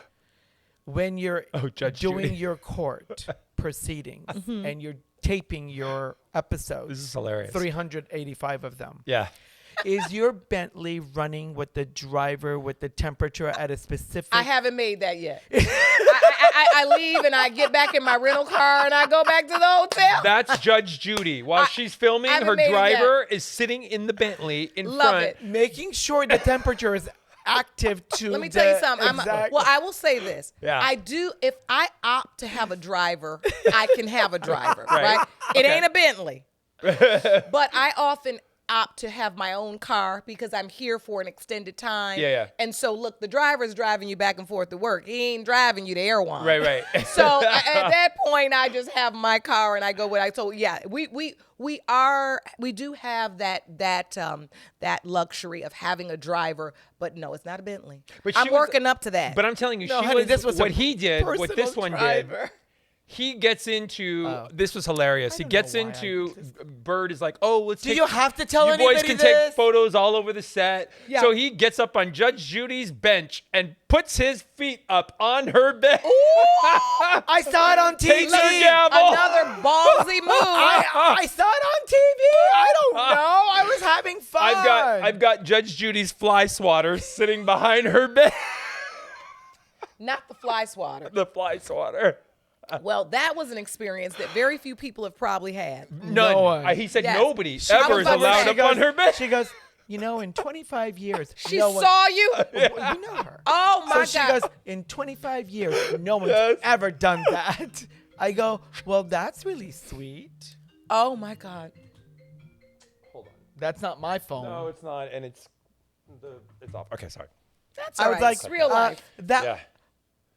When you're doing Judy. your court proceedings and you're taping your episodes. This is hilarious. 385 of them. Yeah. Is your Bentley running with the driver with the temperature at a specific? I haven't made that yet. I leave and I get back in my rental car and I go back to the hotel. That's Judge Judy. While she's filming, her driver is sitting in the Bentley in front. Making sure the temperature is active to Let me tell you something. Well, I will say this. Yeah. I do. If I opt to have a driver, I can have a driver, right? It ain't a Bentley. But I often opt to have my own car because I'm here for an extended time. Yeah. And so, look, the driver's driving you back and forth to work. He ain't driving you to Erewhon. Right. So at that point, I just have my car and I go with. So yeah, we do have that luxury of having a driver, but no, it's not a Bentley. But I'm working up to that. But I'm telling you, this was what a he did, what personal this one did. He gets into this was hilarious. He gets into Bird is like, oh, let's. Do you have to tell you anybody boys can this? take photos all over the set. Yeah. So he gets up on Judge Judy's bench and puts his feet up on her bed. I saw it on TV. Takes her gavel. Another ballsy move. I saw it on TV. I don't know. I was having fun. I've got Judge Judy's fly swatter sitting behind her bed. Not the fly swatter. The fly swatter. Well, that was an experience that very few people have probably had. None. No one. He said Yes. nobody I ever was is about to allowed say, up on her bed. She goes, in 25 years, She no one, saw you. we know her. Oh my So God. she goes, in 25 years, no one's ever done that. I go, well, that's really sweet. Oh my God. Hold on. That's not my phone. No, it's not, and it's off. Okay, sorry. That's I all was right. like, It's real life. Yeah.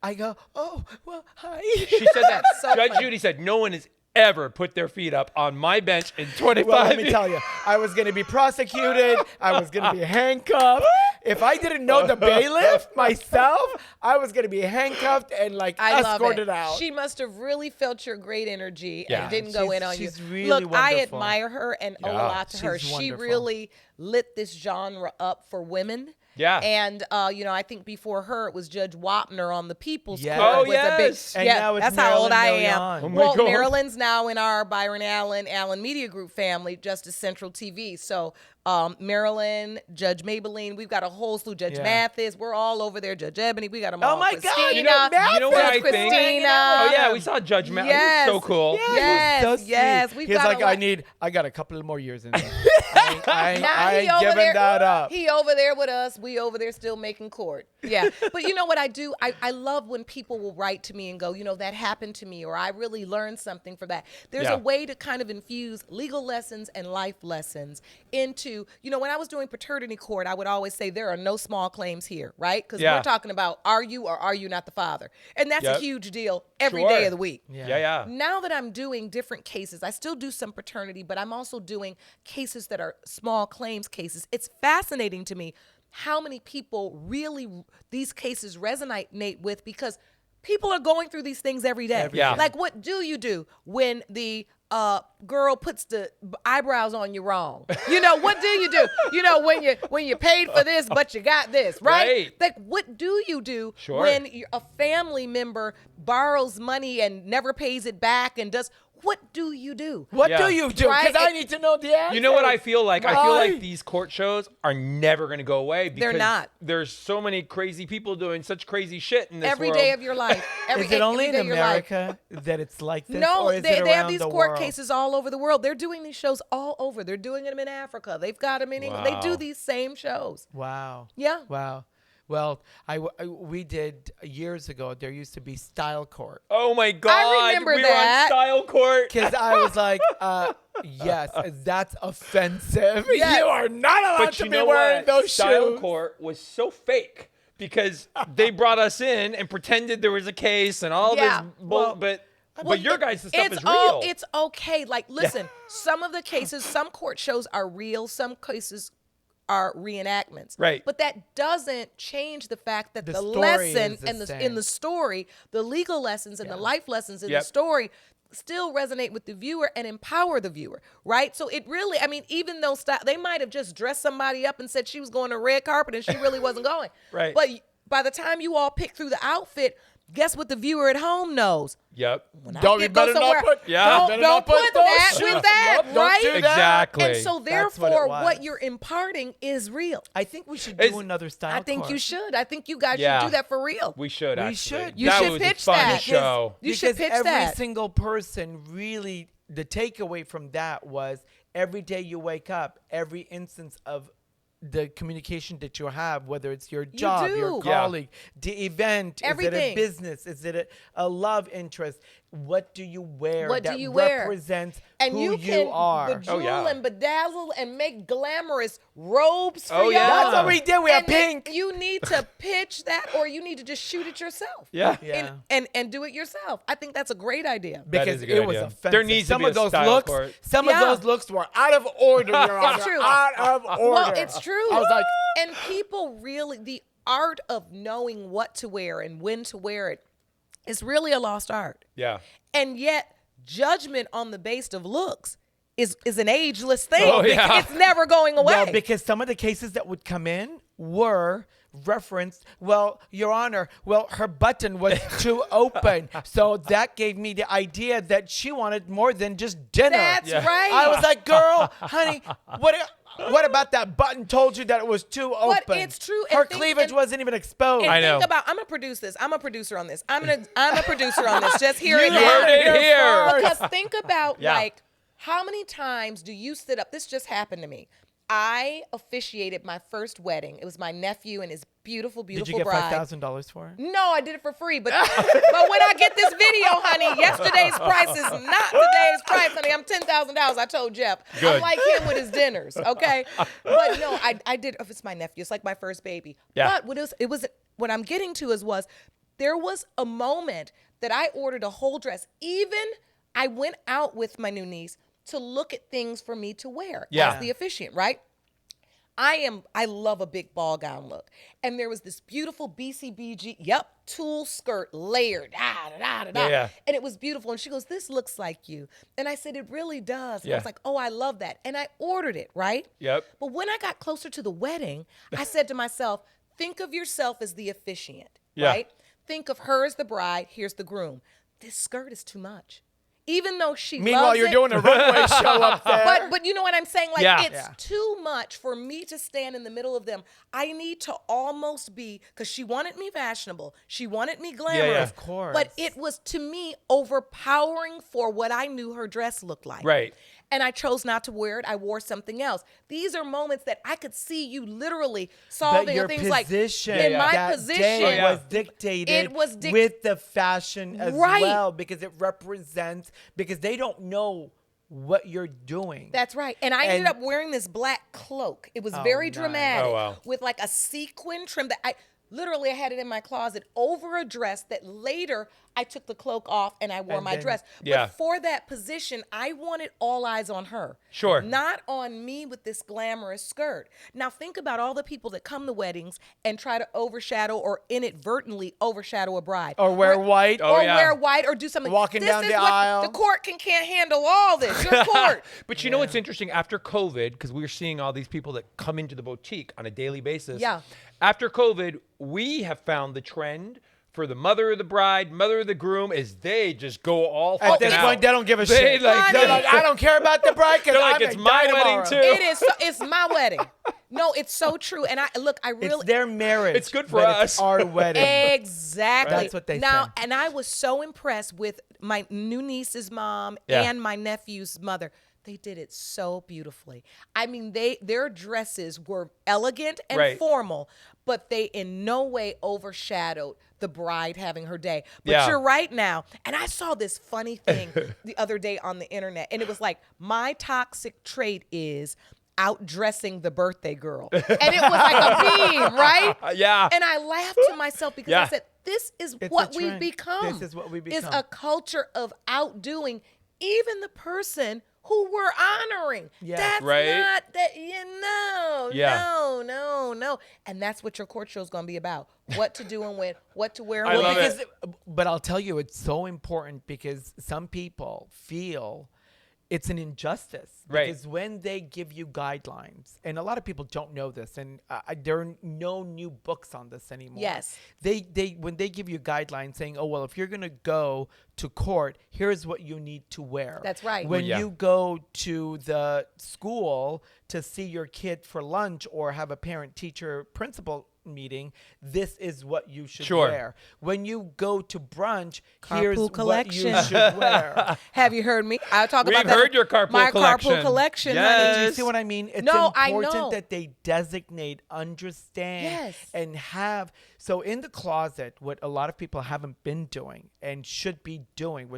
I go, oh, well, hi. She said that. so Judge funny. Judy said no one has ever put their feet up on my bench in 25 Well, let me years. tell you, I was going to be prosecuted. I was going to be handcuffed. If I didn't know the bailiff myself, I was going to be handcuffed and I love escorted it. out. She must have really felt your great energy Yeah. and didn't go in on you. She's really Look, I wonderful. admire her and owe a lot to her. she's She wonderful. really lit this genre up for women. Yeah. And, I think before her, it was Judge Wapner on the People's Yes. Court. Oh, was a big, yes. And yeah, now it's that's how old I Marilyn am. Milian. Oh my Well, God. Marilyn's now in our Byron Allen Media Group family, Justice Central TV. So Marilyn, Judge Maybelline, we've got a whole slew. Judge Mathis, we're all over there. Judge Ebony, we got them all. Oh my God, Christina, You know what I think? Christina. Oh yeah, we saw Judge Matt. Yes. So cool. Yes, So sweet. yes, we've He's got like, a lot. I got a couple of more years in there. Now I he ain't over giving there, that up. He over there with us. We over there still making court. Yeah. But you know what I do? I love when people will write to me and go, that happened to me, or I really learned something from that. There's Yeah. a way to kind of infuse legal lessons and life lessons into, when I was doing paternity court, I would always say there are no small claims here, right? Because Yeah. we're talking about are you or are you not the father? And that's a Yep. huge deal every Sure. day of the week. Yeah. Now that I'm doing different cases, I still do some paternity, but I'm also doing cases that are small claims cases. It's fascinating to me how many people really these cases resonate with, because people are going through these things every day. Yeah. Like, what do you do when the girl puts the eyebrows on you wrong? What do you do? When you paid for this, but you got this, right? Like, what do you do when a family member borrows money and never pays it back and does? What do you do? What do you do? Because I need to know the answer. You know what I feel like? I feel like these court shows are never going to go away because they're not. There's so many crazy people doing such crazy shit in this every world. day of your life. Is it only in America that it's like this? No, or is they it have around these the court world? cases all over the world. They're doing these shows all over. They're doing them in Africa. They've got them in England. They do these same shows. Wow. Yeah. Wow. Well, we did years ago. There used to be Style Court. Oh my God! I remember we that. were on Style Court because I was like, yes, that's offensive. Yes. You are not allowed to be wearing those shoes. Style Court was so fake because they brought us in and pretended there was a case and all this but your guys' stuff is real. It's okay. Like, listen, some of the cases, some court shows are real. Some cases are reenactments. Right. But that doesn't change the fact that the story lesson is the same. in the story, the legal lessons and the life lessons in the story still resonate with the viewer and empower the viewer, right? So it really, even though they might have just dressed somebody up and said she was going to red carpet and she really wasn't going. Right. But by the time you all pick through the outfit, guess what the viewer at home knows? Yep. Don't be better not put. Don't put that with that, right? Don't do that. Exactly. And so therefore, what you're imparting is real. I think we should do another Style Court. I think you should. I think you guys should do that for real. We should. We actually. should. You that should was pitch a fun that. show. You should pitch every that. single person really, the takeaway from that was every day you wake up, every instance of the communication that you have, whether it's your job, your colleague, the event, everything. Is it a business, is it a love interest? What do you wear What that do you wear? represents and who you can are? bejewel and bedazzle and make glamorous robes for y'all. That's what we did. We have And then pink. You need to pitch that, or you need to just shoot it yourself. Yeah. And do it yourself. I think that's a great idea. Because it was offensive. There needs some to be of those Style looks. Court. Some of those looks were out of order, Your Honor. It's true. Out of order. Well, it's true. I was like, and people really, the art of knowing what to wear and when to wear it is really a lost art. Yeah. And yet, judgment on the basis of looks is an ageless thing. Oh, yeah. It's never going away. well, because some of the cases that would come in were referenced, well, Your Honor, her button was too open. So that gave me the idea that she wanted more than just dinner. That's right. I was like, girl, honey, what about that button told you that it was too open? But it's true. Her cleavage wasn't even exposed. And I know. think about, I'm going to produce this. I'm a producer on this. I'm a producer on this. Just hear it You now. heard it here. Because think about, like, how many times do you sit up? This just happened to me. I officiated my first wedding. It was my nephew and his beautiful, beautiful bride. Did you get $5,000 for it? No, I did it for free. But when I get this video, honey, yesterday's price is not today's price, honey. I'm $10,000. I told Jeff. Good. I'm like him with his dinners, okay? But no, I did. If it's my nephew, it's like my first baby. Yeah. But what I'm getting to was there was a moment that I ordered a whole dress. Even I went out with my new niece to look at things for me to wear as the officiant, right? I love a big ball gown look. And there was this beautiful BCBG, tulle skirt layered, and it was beautiful. And she goes, this looks like you. And I said, it really does. And I was like, oh, I love that. And I ordered it, right? Yep. But when I got closer to the wedding, I said to myself, think of yourself as the officiant, right? Think of her as the bride, here's the groom. This skirt is too much. Even though she Meanwhile, loves you're it, doing a runway show up there. but you know what I'm saying? Like, it's too much for me to stand in the middle of them. I need to almost be, because she wanted me fashionable. She wanted me glamorous. Of course. But it was, to me, overpowering for what I knew her dress looked like. Right. And I chose not to wear it. I wore something else. These are moments that I could see you literally solving things like, in my position, was dictated with the fashion as well, because it represents, because they don't know what you're doing. That's right. And I ended up wearing this black cloak. It was very dramatic with like a sequin trim that I had it in my closet over a dress that later I took the cloak off and I wore my dress. Yeah. But for that position, I wanted all eyes on her. Sure. Not on me with this glamorous skirt. Now think about all the people that come to weddings and try to overshadow or inadvertently overshadow a bride. Or wear white. Or wear white or do something. Walking down the aisle. The court can't handle all this. Your court. But you know what's interesting? After COVID, because we're seeing all these people that come into the boutique on a daily basis. Yeah. After COVID, we have found the trend for the mother of the bride, mother of the groom, is they just go all fucking At this out. point, they don't give a shit. They're like, I don't care about the bride because it's my wedding too. It is. It's my wedding. No, it's so true. And I really. It's their marriage. It's good for but us. It's our wedding. Exactly. That's what they now, say. and I was so impressed with my new niece's mom and my nephew's mother. They did it so beautifully. I mean, their dresses were elegant and formal, but they in no way overshadowed the bride having her day. But you're right now. And I saw this funny thing the other day on the internet, and it was like, my toxic trait is outdressing the birthday girl. And it was like a meme, right? Yeah. And I laughed to myself because I said, this is what we've become. This is what we become. It's a culture of outdoing even the person who we're honoring. Yeah. That's not that, no. And that's what your court show is going to be about. What to do and when, what to wear and when. love it. But I'll tell you, it's so important because some people feel it's an injustice. Right. Because when they give you guidelines, and a lot of people don't know this, and there are no new books on this anymore. Yes. They when they give you guidelines saying, oh, well, if you're going to go to court, here's what you need to wear. That's right. When you go to the school to see your kid for lunch or have a parent-teacher principal meeting, this is what you should wear. When you go to brunch, here's what you should wear. Have you heard me? I'll talk about that. We've heard your carpool collection. My carpool collection, Yes. honey. Do you see what I mean? It's important that they designate, understand, and have. So in the closet, what a lot of people haven't been doing and should be doing,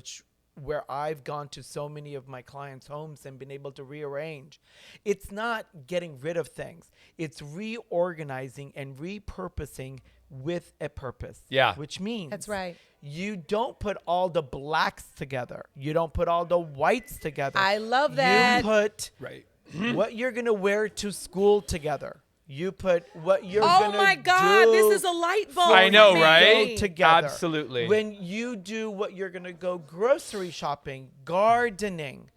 where I've gone to so many of my clients' homes and been able to rearrange. It's not getting rid of things. It's reorganizing and repurposing with a purpose. Yeah. Which means that's right. You don't put all the blacks together. You don't put all the whites together. I love that. You put what you're going to wear to school together. You put what you're going to do. Oh my God, this is a light bulb. I know, right? Together. Absolutely. When you do what you're going to go grocery shopping, gardening.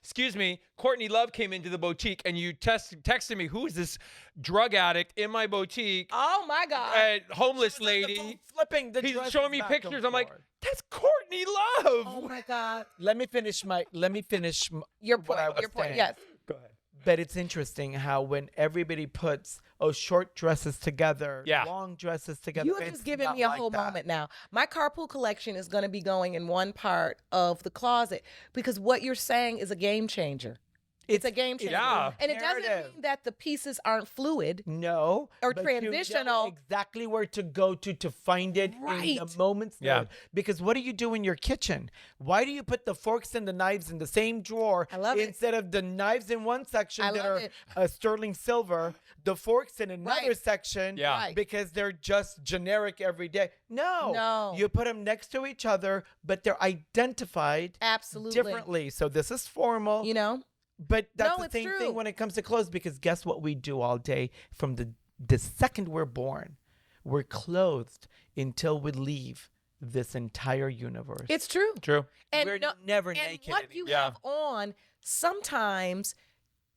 Excuse me, Courtney Love came into the boutique and you texted me, who is this drug addict in my boutique? Oh my God. Homeless lady. Flipping the He's dresses showing me back pictures. and I'm like, forth. that's Courtney Love. Oh my God. Let me finish Your what point. I was Your point. saying. Yes. Go ahead. But it's interesting how when everybody puts short dresses together, long dresses together. You have just given me a whole moment now. My carpool collection is going to be going in one part of the closet because what you're saying is a game changer. It's a game changer. Yeah. And it doesn't mean that the pieces aren't fluid. No. Or but transitional. You know exactly where to go to find it in a moment's notice. Because what do you do in your kitchen? Why do you put the forks and the knives in the same drawer instead of the knives in one section that are sterling silver, the forks in another section because they're just generic every day? No. You put them next to each other, but they're identified differently. So this is formal. You know? But that's the same thing when it comes to clothes, because guess what we do all day from the second we're born? We're clothed until we leave this entire universe. It's true. True. And we're never naked. And what you have on, sometimes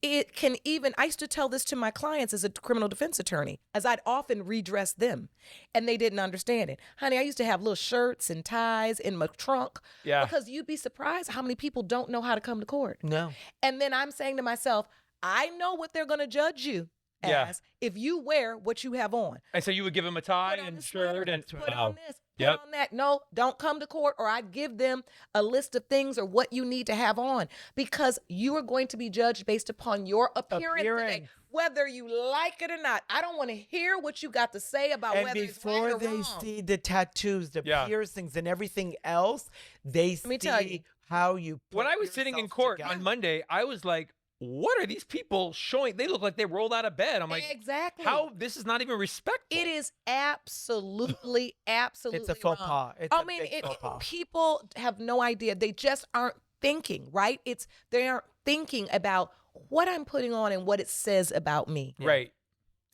it can even, I used to tell this to my clients as a criminal defense attorney, as I'd often redress them, and they didn't understand it. Honey, I used to have little shirts and ties in my trunk because you'd be surprised how many people don't know how to come to court. No. And then I'm saying to myself, I know what they're going to judge you as if you wear what you have on. And so you would give them a tie and shirt and put on this. On that. No, don't come to court, or I'd give them a list of things or what you need to have on, because you are going to be judged based upon your appearance today, whether you like it or not. I don't want to hear what you got to say about whether it's right or wrong. And before they see the tattoos, the piercings, and everything else, they see how you put when I was sitting in court on Monday, I was like, what are these people showing? They look like they rolled out of bed. I'm like, exactly. How? This is not even respectful. It is absolutely It's a faux wrong. pas. It's a big faux pas. People have no idea. They just aren't thinking, right? They aren't thinking about what I'm putting on and what it says about me. Right.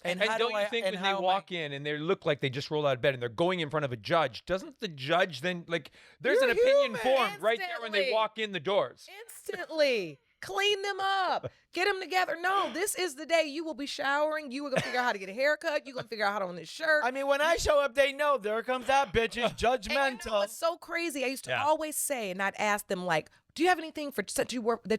And don't you think when they walk in and they look like they just rolled out of bed and they're going in front of a judge, doesn't the judge then, like, there's an opinion formed right there when they walk in the doors? Instantly. Clean them up. Get them together. No, this is the day you will be showering. You are going to figure out how to get a haircut. You're going to figure out how to own this shirt. I mean, when I show up, they know. There comes that bitch. Is judgmental. And you know what's so crazy? I used to always say, and I'd ask them, like, do you have anything that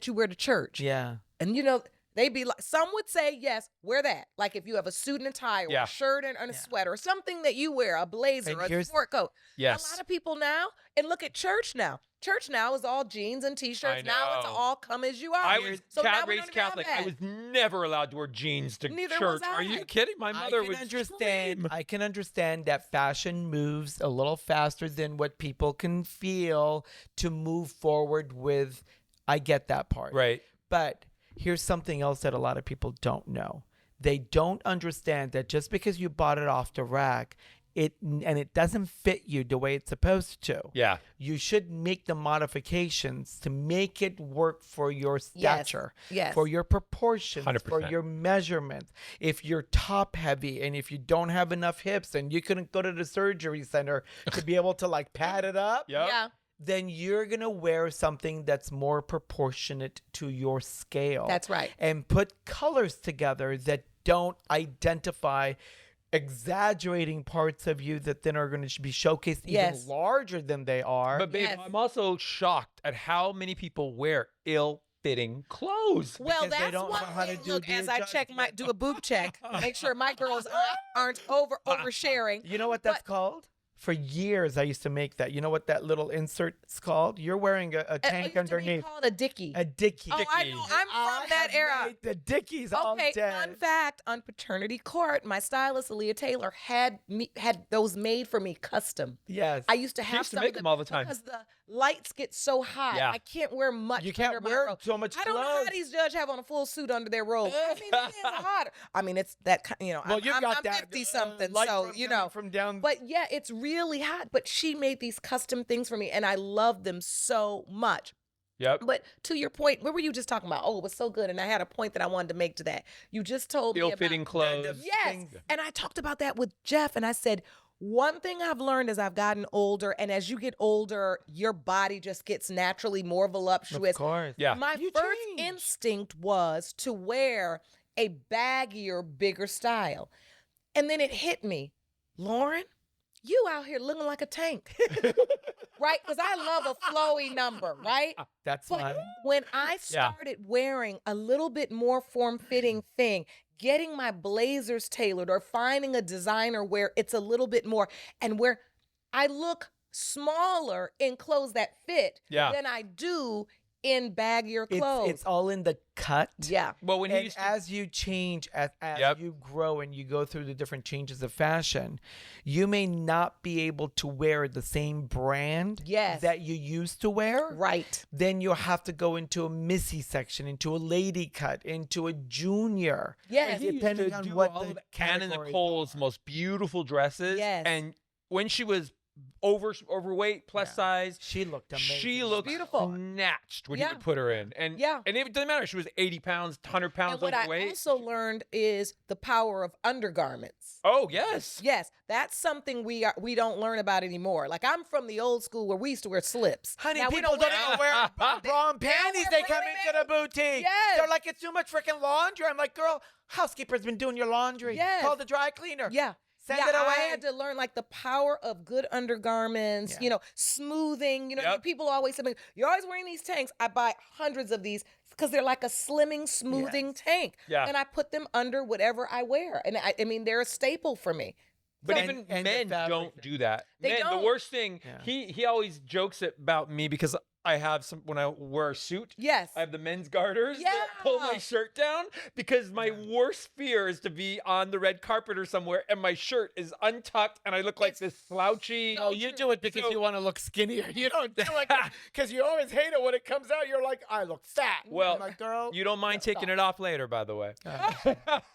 you wear to church? Yeah. And, you know, they'd be like, some would say, yes, wear that. Like if you have a suit and a tie or a shirt and a sweater or something that you wear, a blazer, a sport coat. Yes. A lot of people now, and look at church now. Church now is all jeans and T-shirts. Now it's all come as you are. I was raised Catholic. I was never allowed to wear jeans to church. Are you kidding? My mother would scream. I can understand that fashion moves a little faster than what people can feel to move forward with. I get that part. Right. But here's something else that a lot of people don't know. They don't understand that just because you bought it off the rack, it doesn't fit you the way it's supposed to. Yeah. You should make the modifications to make it work for your stature, for your proportions, 100%. for your measurements. If you're top heavy and if you don't have enough hips and you couldn't go to the surgery center to be able to like pad it up. Yeah. Then you're going to wear something that's more proportionate to your scale. That's right. And put colors together that don't identify exaggerating parts of you that then are going to be showcased even larger than they are. But babe, I'm also shocked at how many people wear ill-fitting clothes. Well, because that's they don't know how to look, as I do a boob check, make sure my girls aren't oversharing. You know what that's called? For years, I used to make that. You know what that little insert's called? You're wearing a tank underneath. It's called a dickie. A dickie. Oh, I know. I'm from that era. The dickies all day. Fun fact, on Paternity Court, my stylist, Aaliyah Taylor, had those made for me custom. Yes. I used to have to make them all the time. because the lights get so hot. Yeah. I can't wear much. You can't under my wear robe. so much I don't know clothes. how these judges have on a full suit under their robe. I mean, it is hot. I mean, it's that, you know, Well, you've got I'm that 50-something, light so, you know. from down. But yeah, it's really hot. But she made these custom things for me, and I love them so much. Yep. But to your point, what were you just talking about? Oh, it was so good. And I had a point that I wanted to make to that. You just told me Ill-fitting about clothes. Yes. And I talked about that with Jeff, and I said, one thing I've learned as I've gotten older, and as you get older, your body just gets naturally more voluptuous. Of course. Yeah. My first instinct was to wear a baggier, bigger style. And then it hit me, Lauren, you out here looking like a tank. Right? Because I love a flowy number, right? That's But fine. when I started wearing a little bit more form-fitting thing, getting my blazers tailored or finding a designer where it's a little bit more and where I look smaller in clothes that fit than I do in baggier clothes. It's all in the cut. Yeah. Well, when And as you change, as you grow and you go through the different changes of fashion, you may not be able to wear the same brand that you used to wear. Right. Then you'll have to go into a Missy section, into a lady cut, into a junior. Yes. Depending on what all the of Anna categories Nicole's most beautiful dresses. Yes. And when she was overweight, plus size, she looked amazing. She looked beautiful, snatched when you would put her in, and it doesn't matter. She was 80 pounds, 100 pounds and what overweight. I also learned is the power of undergarments. Oh yes, that's something we don't learn about anymore. Like I'm from the old school where we used to wear slips. Honey, now, people don't even wear bra and panties. They come into the boutique. Yes. They're like, it's too much freaking laundry. I'm like, girl, housekeeper's been doing your laundry. Yes. Call the dry cleaner. Yeah. Send it away. I had to learn like the power of good undergarments, you know, smoothing. You know, people always say, you're always wearing these tanks. I buy hundreds of these because they're like a slimming, smoothing tank. Yeah. And I put them under whatever I wear. And I mean, they're a staple for me. But even men don't do that. They men, don't. the worst thing, he always jokes about me because I have some when I wear a suit. Yes. I have the men's garters that pull my shirt down because my worst fear is to be on the red carpet or somewhere and my shirt is untucked and I look like this slouchy. No, you do it because you want to look skinnier. You don't do it because you always hate it when it comes out. You're like, I look fat. Well, I'm like, girl, you don't mind taking it off later, by the way.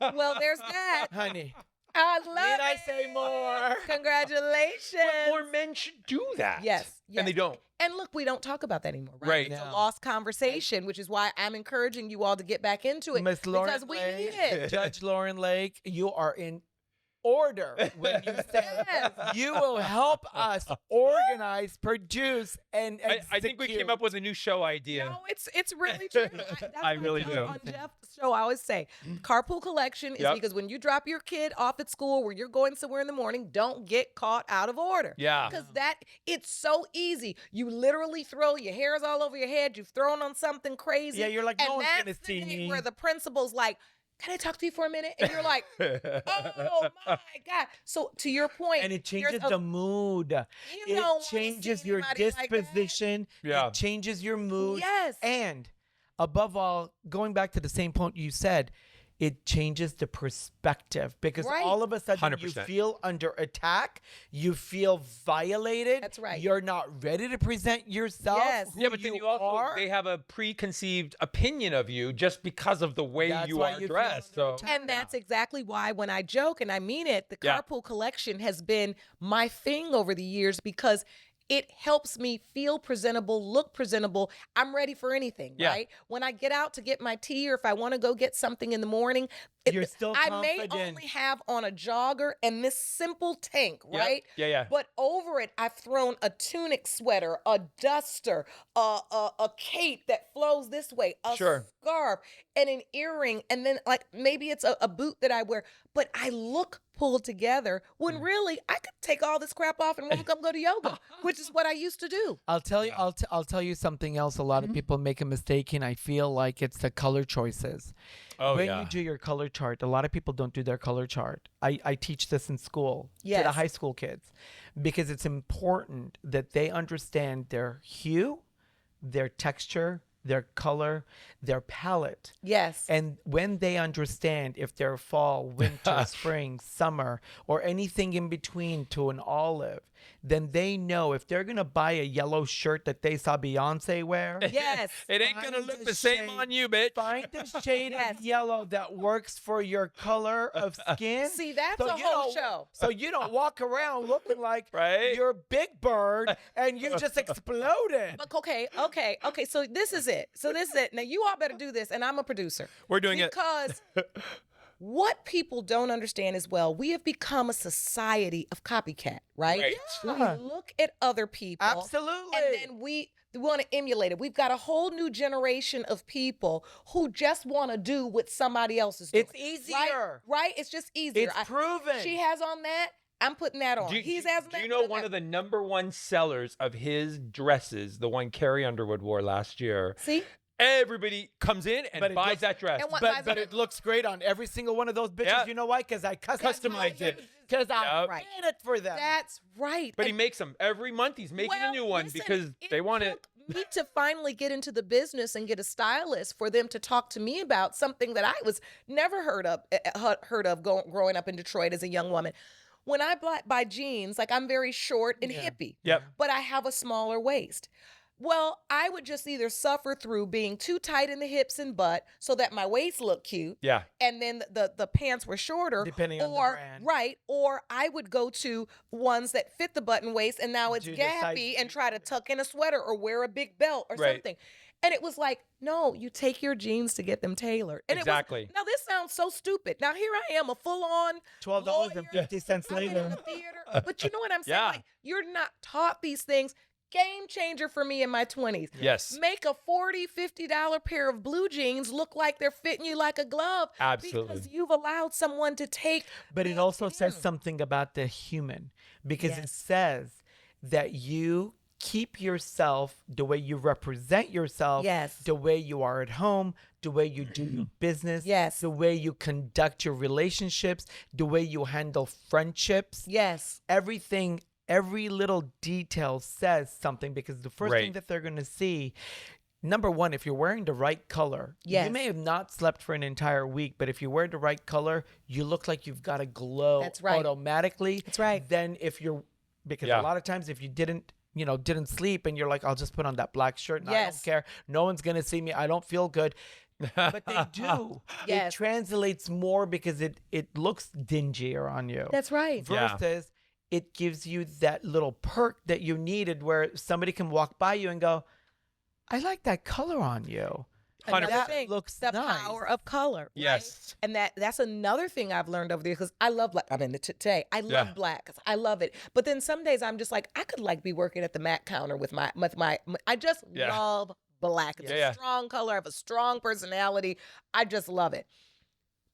Well, there's that. honey. I love Need I it. say more? Congratulations. But more men should do that. Yes. And they don't. And look, we don't talk about that anymore, right? Right. It's a No. lost conversation, which is why I'm encouraging you all to get back into it. Miss Lauren because we Lake, need it. Judge Lauren Lake, you are in order when you say you will help us organize, produce, and I think we came up with a new show idea. No, it's really true. I really do. On Jeff's show, I always say, carpool collection is because when you drop your kid off at school where you're going somewhere in the morning, don't get caught out of order. Yeah. Because it's so easy. You literally throw your hair's all over your head. You've thrown on something crazy. Yeah, you're like, no one's gonna that's the see day me. where the principal's like, can I talk to you for a minute? And you're like, oh my God. So to your point. And it changes there's the mood. don't It wanna changes see your anybody like that. disposition. Yeah. It changes your mood. Yes. And above all, going back to the same point you said, it changes the perspective because Right. all of a sudden you 100%. feel under attack. You feel violated. That's right. You're not ready to present yourself. Yes. who Yeah, but then you also are. they have a preconceived opinion of you just because of the way That's you why are you feel dressed. So under And that's exactly why when I joke, and I mean it, the Yeah. carpool collection has been my thing over the years because it helps me feel presentable, look presentable. I'm ready for anything, Yeah. right? When I get out to get my tea or if I want to go get something in the morning, You're still I may confident. only have on a jogger and this simple tank, right? Yeah. But over it, I've thrown a tunic sweater, a duster, a cape that flows this way, a Sure. scarf, and an earring, and then like maybe it's a boot that I wear, but I look pulled together when really I could take all this crap off and walk up and go to yoga, which is what I used to do. I'll tell you. I'll tell you something else. A lot of people make a mistake, and I feel like it's the color choices. Oh, when yeah. you do your color chart, a lot of people don't do their color chart. I teach this in school to the Yes. high school kids because it's important that they understand their hue, their texture, their color, their palette. Yes. And when they understand if they're fall, winter, spring, summer, or anything in between to an olive, then they know if they're going to buy a yellow shirt that they saw Beyonce wear. Yes. It ain't gonna Find look the the same shade. on you, bitch. Find the shade of yellow that works for your color of skin. See, that's a you whole don't- show. So you don't walk around looking like Right? you're Big Bird and you just exploded. Okay. So this is it. Now you all better do this, and I'm a producer. We're doing it. Because what people don't understand as well, we have become a society of copycat, right? Right. Yeah. We look at other people. Absolutely. And then we want to emulate it. We've got a whole new generation of people who just want to do what somebody else is doing. It's easier. Right? It's just easier. It's proven. She has on that. I'm putting that on. Do He's has that. you know one of the number one sellers of his dresses, the one Carrie Underwood wore last year? See? Everybody comes in and But it buys looks- that dress. And what- But it looks great on every single one of those bitches. Yeah. You know why? Because I Customized it. Because I Yep. Right. made it for them. That's right. But he And- makes them every month. He's making a new one listen, because they want it. took me to finally get into the business and get a stylist for them to talk to me about something that I was never heard of growing up in Detroit as a young woman. When I buy jeans, like I'm very short and hippie, Yep. but I have a smaller waist. Well, I would just either suffer through being too tight in the hips and butt so that my waist looked cute. Yeah. And then the pants were shorter. Depending on the or, brand. Right. Or I would go to ones that fit the button waist and now it's Do the size- gappy and try to tuck in a sweater or wear a big belt or Right. something. And it was like, no, you take your jeans to get them tailored. And Exactly. Now this sounds so stupid. Now here I am, a full-on $12.50 I'm in later. the theater. But you know what I'm saying? Yeah. Like, you're not taught these things. Game changer for me in my 20s. Yes. Make a $40, $50 pair of blue jeans look like they're fitting you like a glove. Absolutely. Because you've allowed someone to take. But it also says something about the human because it Yes. says that you keep yourself the way you represent yourself, Yes. the way you are at home, the way you do your business, Yes. the way you conduct your relationships, the way you handle friendships. Yes. Everything every little detail says something, because the first thing that they're going to see, number one, if you're wearing the right color, you may have not slept for an entire week, but if you wear the right color, you look like you've got a glow automatically. That's right. Then if you're, because a lot of times if you didn't sleep and you're like, I'll just put on that black shirt and I don't care. No one's going to see me. I don't feel good. But they do. It translates more because it looks dingier on you. That's right. Versus it gives you that little perk that you needed where somebody can walk by you and go, I like that color on you. Another thing, looks the nice. power of color. Yes. Right? And that's another thing I've learned over there, because I love black. I mean, today I love black because I love it. But then some days I'm just like, I could like be working at the Mac counter with my I just love black. It's a strong color. I have a strong personality. I just love it.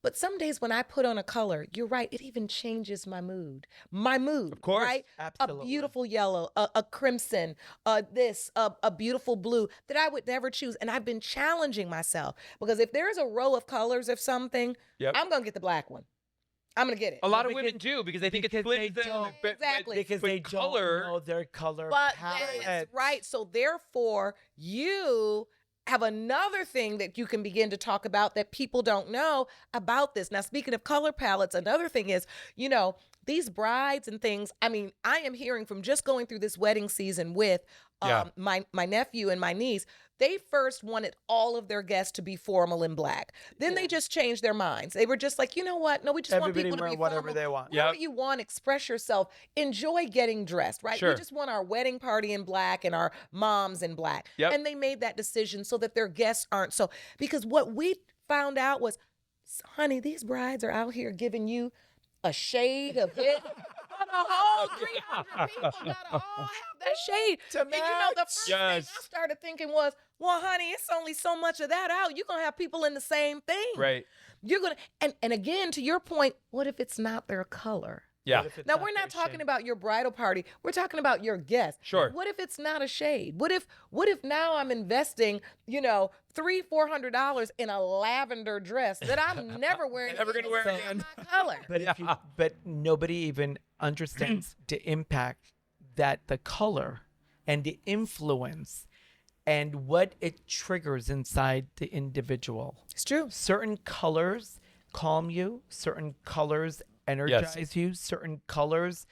But some days when I put on a color, you're right, it even changes my mood. My mood, of course, right? Absolutely. A beautiful yellow, a crimson, a beautiful blue that I would never choose. And I've been challenging myself, because if there's a row of colors of something, I'm going to get the black one. I'm going to get it. A lot of women do, because they think it splits them. Exactly. Because they don't know their color palette. That's right. So therefore, you have another thing that you can begin to talk about that people don't know about this. Now, speaking of color palettes, another thing is, these brides and things, I mean, I am hearing from just going through this wedding season with my nephew and my niece. They first wanted all of their guests to be formal in black. Then they just changed their minds. They were just like, you know what? No, we just want people to be whatever formal. they want. Whatever you want, express yourself. Enjoy getting dressed, right? Sure. We just want our wedding party in black and our moms in black. And they made that decision so that their guests aren't so. Because what we found out was, honey, these brides are out here giving you a shade of it. The whole 300 people gotta all have that shade. And the first thing I started thinking was, well, honey, it's only so much of that out. You're gonna have people in the same thing. Right. You're gonna, and again, to your point, what if it's not their color? Yeah. Now, we're not talking about your bridal party. We're talking about your guests. Sure. What if it's not a shade? What if now I'm investing, $300-$400 in a lavender dress that I'm never wearing? Never gonna wear again. My color. But nobody even understands the impact that the color and the influence and what it triggers inside the individual. It's true. Certain colors calm you. Certain colors energize you. Certain colors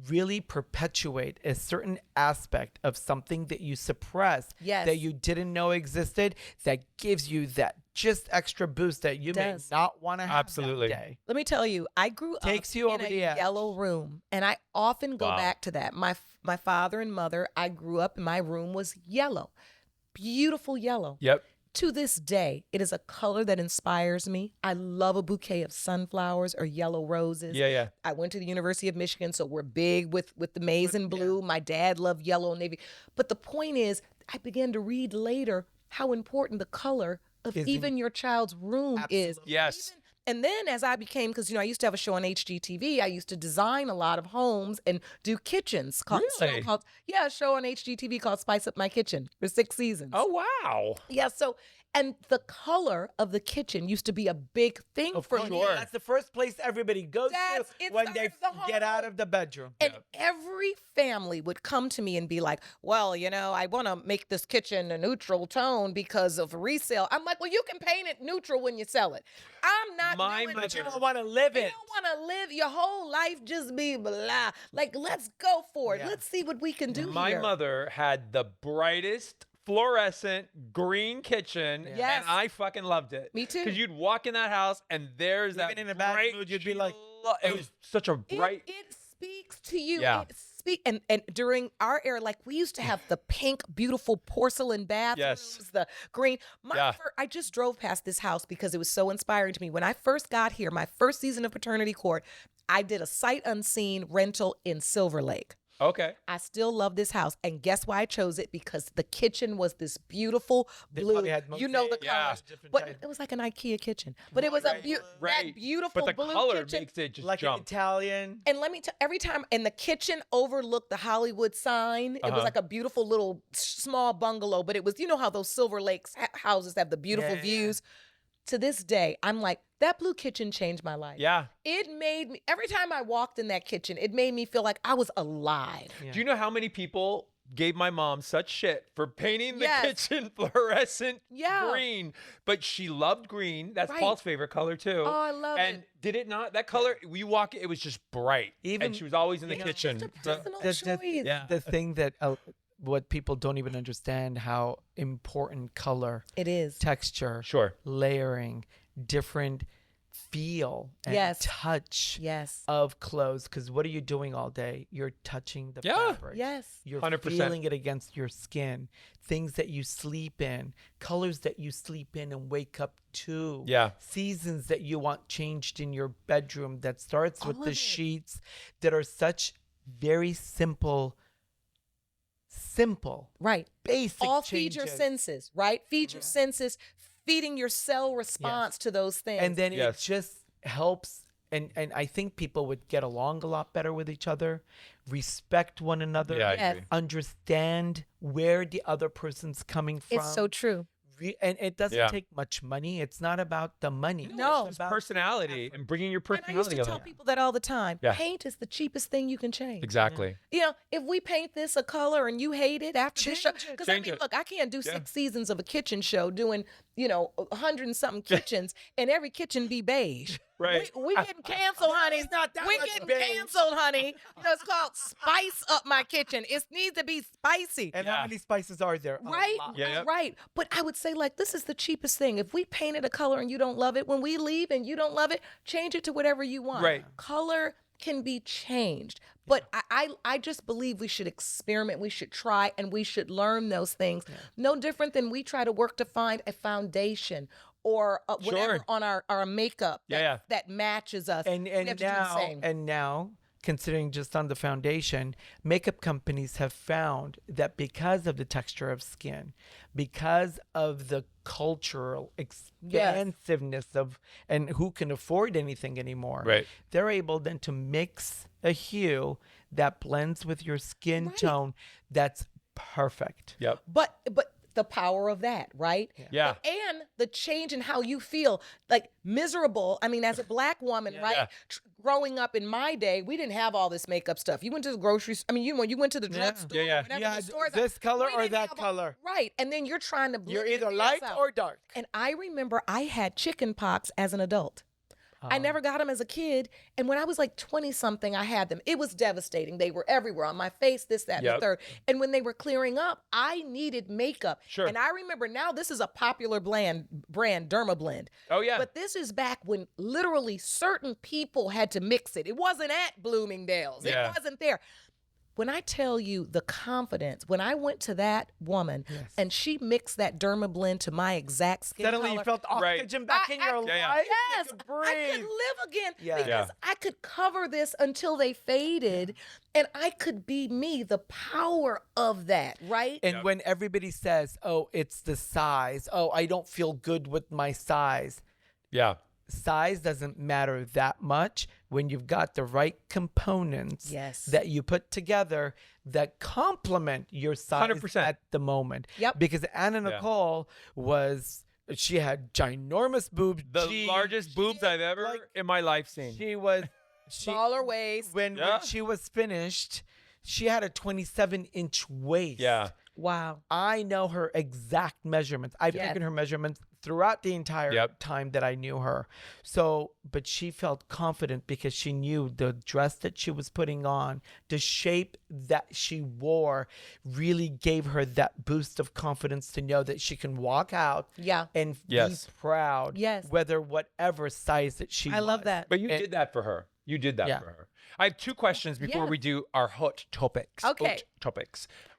really perpetuate a certain aspect of something that you suppressed, that you didn't know existed, that gives you that just extra boost that you may not want to have that day. Let me tell you, I grew up in a yellow room, and I often go back to that. My father and mother, I grew up and my room was yellow. Beautiful yellow. Yep. To this day, it is a color that inspires me. I love a bouquet of sunflowers or yellow roses. Yeah. I went to the University of Michigan, so we're big with the maize and blue. My dad loved yellow and navy. But the point is, I began to read later how important the color of even your child's room is. Yes. And then as I became, because, I used to have a show on HGTV. I used to design a lot of homes and do kitchens. A show on HGTV called Spice Up My Kitchen for 6 seasons. Oh, wow. Yeah, so, and the color of the kitchen used to be a big thing for me. That's the first place everybody goes to when they get out of the bedroom. And every family would come to me and be like, well, I want to make this kitchen a neutral tone because of resale. I'm like, well, you can paint it neutral when you sell it. I'm not doing but you don't want to live it. You don't want to live your whole life just be blah. Like, let's go for it. Let's see what we can do My mother had the brightest fluorescent green kitchen, and I fucking loved it. Me too. Because you'd walk in that house, and there's that in a bad mood, you'd be like, it was such a bright. It speaks to you. Yeah. And during our era, like, we used to have the pink, beautiful porcelain bathrooms, the green. I just drove past this house because it was so inspiring to me. When I first got here, my first season of Paternity Court, I did a sight unseen rental in Silver Lake. Okay. I still love this house. And guess why I chose it? Because the kitchen was this beautiful blue. The colors. But it was like an IKEA kitchen. But it was that beautiful but the blue color kitchen. makes it just like jump. An Italian. And let me tell every time, and the kitchen overlooked the Hollywood sign. It was like a beautiful little small bungalow. But it was, how those Silver Lakes houses have the beautiful views. To this day, I'm like, That blue kitchen changed my life. Yeah. It made me, every time I walked in that kitchen, it made me feel like I was alive. Do you know how many people gave my mom such shit for painting the kitchen fluorescent green? But she loved green. That's Paul's favorite color too. Oh, I love it. And did it not? That color, we walk, it was just bright. And she was always in the kitchen. The thing that what people don't even understand, how important color it is, texture, layering, different feel and touch of clothes. Because what are you doing all day? You're touching the fabric. You're 100%. Feeling it against your skin. Things that you sleep in, colors that you sleep in and wake up to. Seasons that you want changed in your bedroom. That starts with the sheets that are such very simple, basic all changes. Feed your senses, right? Feed your senses, feeding your cell response to those things. And then it just helps. And I think people would get along a lot better with each other, respect one another, understand where the other person's coming from. It's so true. And it doesn't take much money. It's not about the money. No. It's about personality and bringing your personality. And I used to tell people that all the time. Paint is the cheapest thing you can change. Exactly. You know, if we paint this a color and you hate it after this show, because I mean, look, I can't do 6 seasons of a kitchen show doing, 100 and something kitchens and every kitchen be beige. Right. We getting canceled, honey. It's not that much getting canceled, honey. It's called Spice Up My Kitchen. It needs to be spicy. And how many spices are there? Right? Right. But I would say, like, this is the cheapest thing. If we painted a color and you don't love it, when we leave and you don't love it, change it to whatever you want. Right. Color can be changed. But I just believe we should experiment, we should try, and we should learn those things. No different than we try to work to find a foundation or whatever on our makeup that matches us. And now, considering just on the foundation, makeup companies have found that because of the texture of skin, because of the cultural expansiveness of, and who can afford anything anymore, they're able then to mix a hue that blends with your skin tone that's perfect. But the power of that, right? And the change in how you feel, like miserable. I mean, as a Black woman, right? Growing up in my day, we didn't have all this makeup stuff. You went to the grocery store. I mean, you went to the drugstore. The stores, this color or that color. Right. And then you're trying to blend. You're either light or dark. And I remember I had chicken pox as an adult. I never got them as a kid. And when I was like 20 something, I had them. It was devastating. They were everywhere on my face, this, that, and the third. And when they were clearing up, I needed makeup. And I remember now this is a popular brand, Derma Blend. Oh, yeah. But this is back when literally certain people had to mix it. It wasn't at Bloomingdale's. It wasn't there. When I tell you the confidence, when I went to that woman and she mixed that Derma Blend to my exact skin suddenly color, you felt oxygen back in your life. Yes, I could live again because I could cover this until they faded and I could be me, the power of that, right? And when everybody says, oh, it's the size. Oh, I don't feel good with my size. Size doesn't matter that much when you've got the right components that you put together that complement your size 100%. At the moment. Because Nicole she had ginormous boobs. The largest boobs I've ever in my life seen. She was smaller waist. When she was finished, she had a 27-inch waist. Wow. I know her exact measurements. I've taken her measurements throughout the entire time that I knew her. So, but she felt confident because she knew the dress that she was putting on, the shape that she wore really gave her that boost of confidence to know that she can walk out and be proud, whether whatever size that she was. I love that. But you did that for her. You did that for her. I have 2 questions before we do our hot topics. Okay.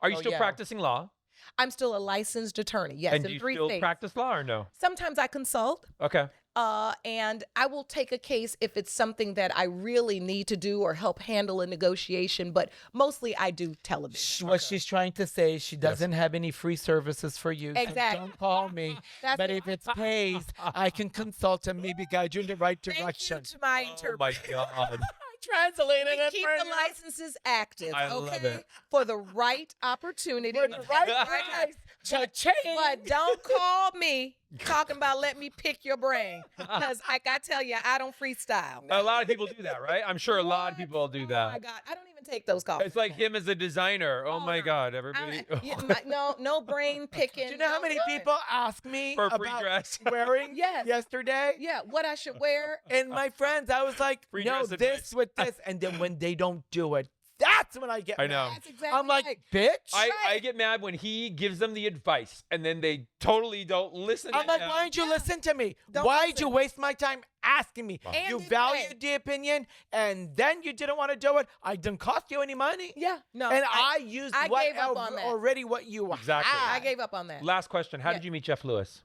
Are you still practicing law? I'm still a licensed attorney. Yes, and do you still practice law or no? Sometimes I consult. Okay. And I will take a case if it's something that I really need to do or help handle a negotiation, but mostly I do television. What she's trying to say, she doesn't have any free services for you. Exactly. So don't call me. But if it's pays, I can consult and maybe guide you in the right direction. Thank you to my interpreter. Oh my God. Translated it. Keep the licenses active, I love it. for the right opportunity. For the right price. Cha-ching. But don't call me talking about let me pick your brain. Because like I tell you, I don't freestyle. A lot of people do that, right? I'm sure a lot of people do that. Oh my God, I don't even take those calls. It's like him as a designer. Oh my God, everybody. No brain picking. Do you know how many people ask me For a free about dress. wearing yesterday? Yeah, what I should wear. And my friends, I was like, Free no, dress this advice. with this. And then when they don't do it, that's when I get I mad. know. That's exactly I'm like, right. bitch. I get mad when he gives them the advice and then they totally don't listen. I'm to like, him. why didn't you listen to me? Don't Why'd listen. you waste my time asking me? And You didn't valued pay. the opinion, and then you didn't want to do it. I didn't cost you any money. Yeah, no. And I used I what gave up on that. already what you Exactly. had. I gave up on that. Last question. How did you meet Jeff Lewis?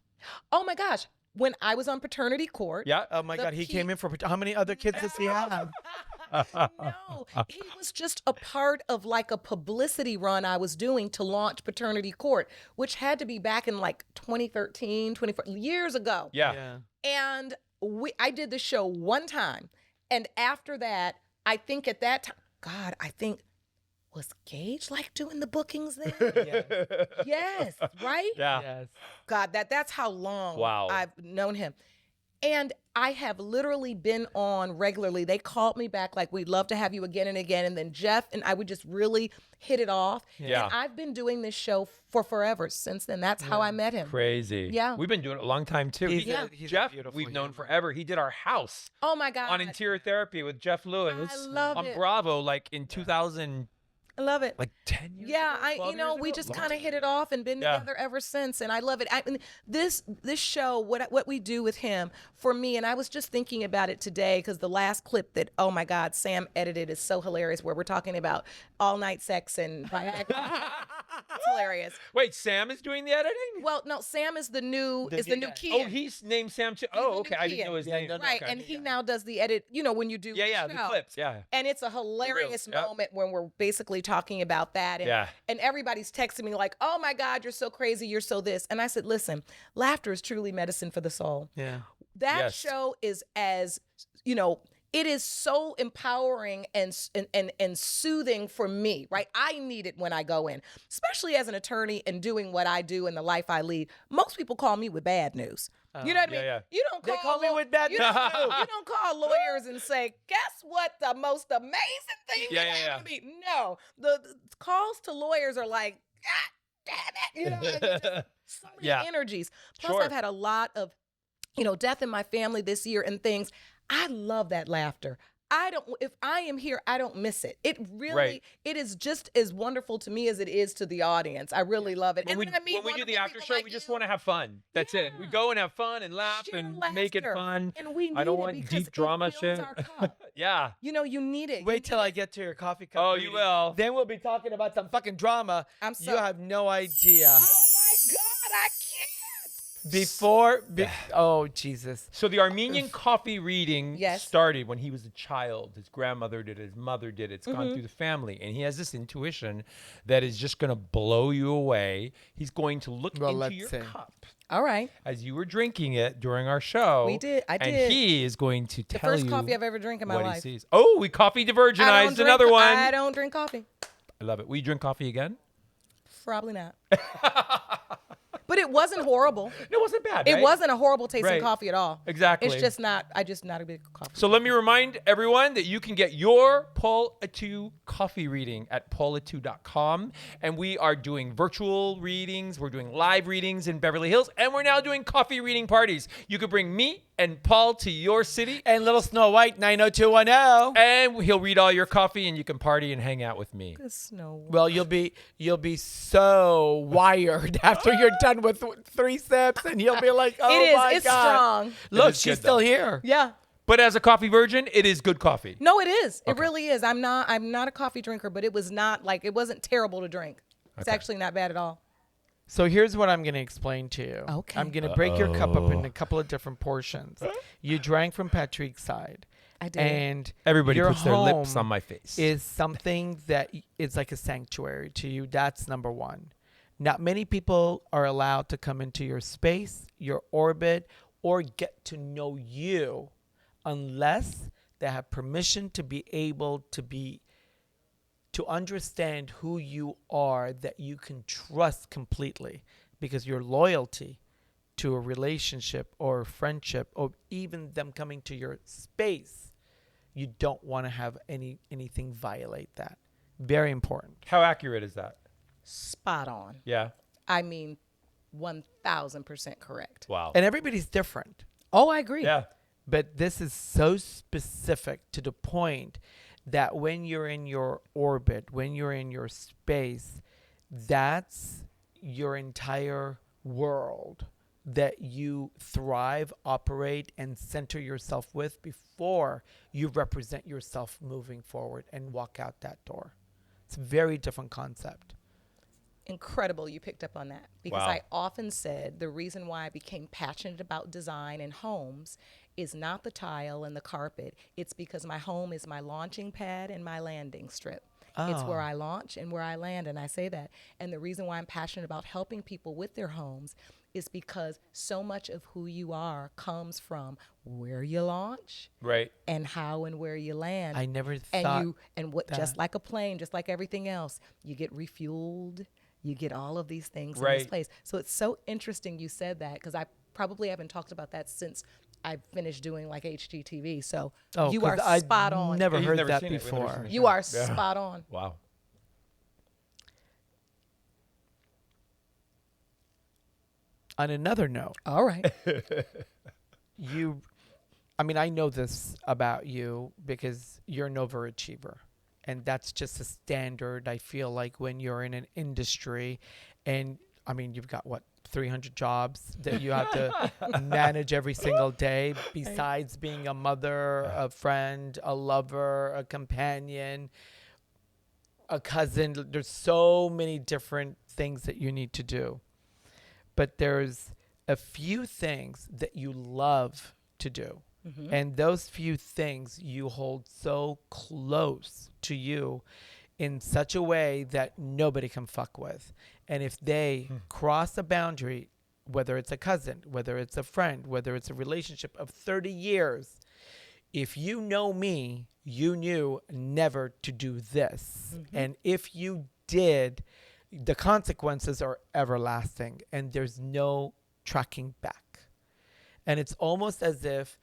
Oh my gosh. When I was on paternity court. Yeah. Oh my The God, he pe- came in for how many other kids does he have? No, he was just a part of like a publicity run I was doing to launch Paternity Court, which had to be back in like 2013, 24 years ago. Yeah. And I did the show one time. And after that, I think at that time, was Gage like doing the bookings then? Yes, right? Yeah. Yes. God, that's how long Wow. I've known him. And I have literally been on regularly. They called me back like, we'd love to have you again and again. And then Jeff and I would just really hit it off. Yeah. And I've been doing this show for forever since then. That's how I met him. Crazy. Yeah. We've been doing it a long time too. He's a Jeff, beautiful we've known human. forever. He did our house Oh my God. on interior therapy with Jeff Lewis love on it. Bravo, like in 2000, I love it. like 10 years Yeah, ago, 12 years we ago? just Long kind of time. hit it off and been Yeah. together ever since, and I love it. I mean, this show, what we do with him, for me, and I was just thinking about it today because the last clip that, oh my God, Sam edited is so hilarious, where we're talking about all night sex and Viagra. It's hilarious. Wait, Sam is doing the editing? Well, no, Sam is the new The new new guy. kid. Oh, he's named Sam too. Oh, the okay. new I didn't kid. know his Yeah, name. no, no. Right, Okay. and he now does the edit, when you do Yeah, the the show. clips. Yeah. And it's a hilarious Yep. moment when we're basically talking about that. And, Yeah. and everybody's texting me like, oh my God, you're so crazy, you're so this. And I said, listen, laughter is truly medicine for the soul. Yeah. That Yes. show is it is so empowering and soothing for me, right? I need it when I go in, especially as an attorney and doing what I do and the life I lead. Most people call me with bad news. You know what I mean? yeah. You don't They call call me with bad you news, don't, too. you don't call lawyers and say, guess what the most amazing thing Yeah, that yeah, happened to me? No, the calls to lawyers are like, God damn it. You know, it's just so many Yeah. energies. Plus, Sure. I've had a lot of, death in my family this year and things. I love that laughter. If I am here, I don't miss it. It really, Right. it is just as wonderful to me as it is to the audience. I really love it. When we, then I meet when we do the wonderful after people show, like we just you. want to have fun. That's it. We Yeah. go and have fun and laugh Share and make it laughter. fun. And we need I don't it want because deep it drama fills shit. our cup. Yeah. You need it. Wait till I get to your coffee cup. Oh, you reading. will. Then we'll be talking about some fucking drama. I'm so- You have no idea. Oh my God, I can't. Oh Jesus. So the Armenian coffee reading Yes. started when he was a child. His grandmother did it, his mother did it. It's Mm-hmm. gone through the family. And he has this intuition that is just going to blow you away. He's going to look Well, into let's your see. cup All right. as you were drinking it during our show. We did. I And did. he is going to The tell first you coffee I've ever drank in my what he life. sees. Oh, we coffee I don't divergenized. drink- Another one. I don't drink coffee. I love it. Will you drink coffee again? Probably not. But it wasn't horrible. No, it wasn't bad. It right? wasn't a horrible tasting Right. coffee at all. Exactly. It's just not. I just not a big coffee. So let me remind everyone that you can get your Pol Atteu coffee reading at polatteu.com. And we are doing virtual readings. We're doing live readings in Beverly Hills. And we're now doing coffee reading parties. You could bring me and Paul to your city. And little Snow White 90210. And he'll read all your coffee and you can party and hang out with me. The snow. Well, you'll be so wired after you're done with 3 sips, and you'll be like, "Oh It is. my It's God!" strong. Look, is she's good, still though. here. Yeah. But as a coffee virgin, it is good coffee. No, it is. It really is. I'm not a coffee drinker, but it wasn't terrible to drink. It's actually not bad at all. So here's what I'm going to explain to you. Okay. I'm going to break your cup up into a couple of different portions. You drank from Patrick's side. I did. And Everybody your puts their lips home on my face. is something that is like a sanctuary to you. That's number one. Not many people are allowed to come into your space, your orbit, or get to know you unless they have permission to be able to understand who you are, that you can trust completely. because your loyalty to a relationship or a friendship or even them coming to your space, you don't want to have anything violate that. Very important. How accurate is that? Spot on. Yeah. I mean, 1,000% correct. Wow. And everybody's different. Oh, I agree. Yeah. But this is so specific to the point that when you're in your orbit, when you're in your space, that's your entire world that you thrive, operate, and center yourself with before you represent yourself moving forward and walk out that door. It's a very different concept. Incredible you picked up on that, because Wow. I often said the reason why I became passionate about design and homes is not the tile and the carpet. It's because my home is my launching pad and my landing strip. It's where I launch and where I land, and I say that. And the reason why I'm passionate about helping people with their homes is because so much of who you are comes from where you launch, Right. and how and where you land. I never thought Just like a plane, just like everything else, you get refueled, you get all of these things in Right. this place. So it's so interesting you said that, because I probably haven't talked about that since I finished doing like HGTV. So you are spot on. Never You've heard never that seen it. We've never before. seen the You show. are Yeah. spot on. Wow. On another note, All right. I know this about you because you're an overachiever. And that's just a standard, I feel like, when you're in an industry. And, you've got, 300 jobs that you have to manage every single day, besides being a mother, a friend, a lover, a companion, a cousin. There's so many different things that you need to do. But there's a few things that you love to do. Mm-hmm. And those few things you hold so close to you in such a way that nobody can fuck with. And if they cross a boundary, whether it's a cousin, whether it's a friend, whether it's a relationship of 30 years, if you know me, you knew never to do this. Mm-hmm. And if you did, the consequences are everlasting and there's no tracking back. And it's almost as if...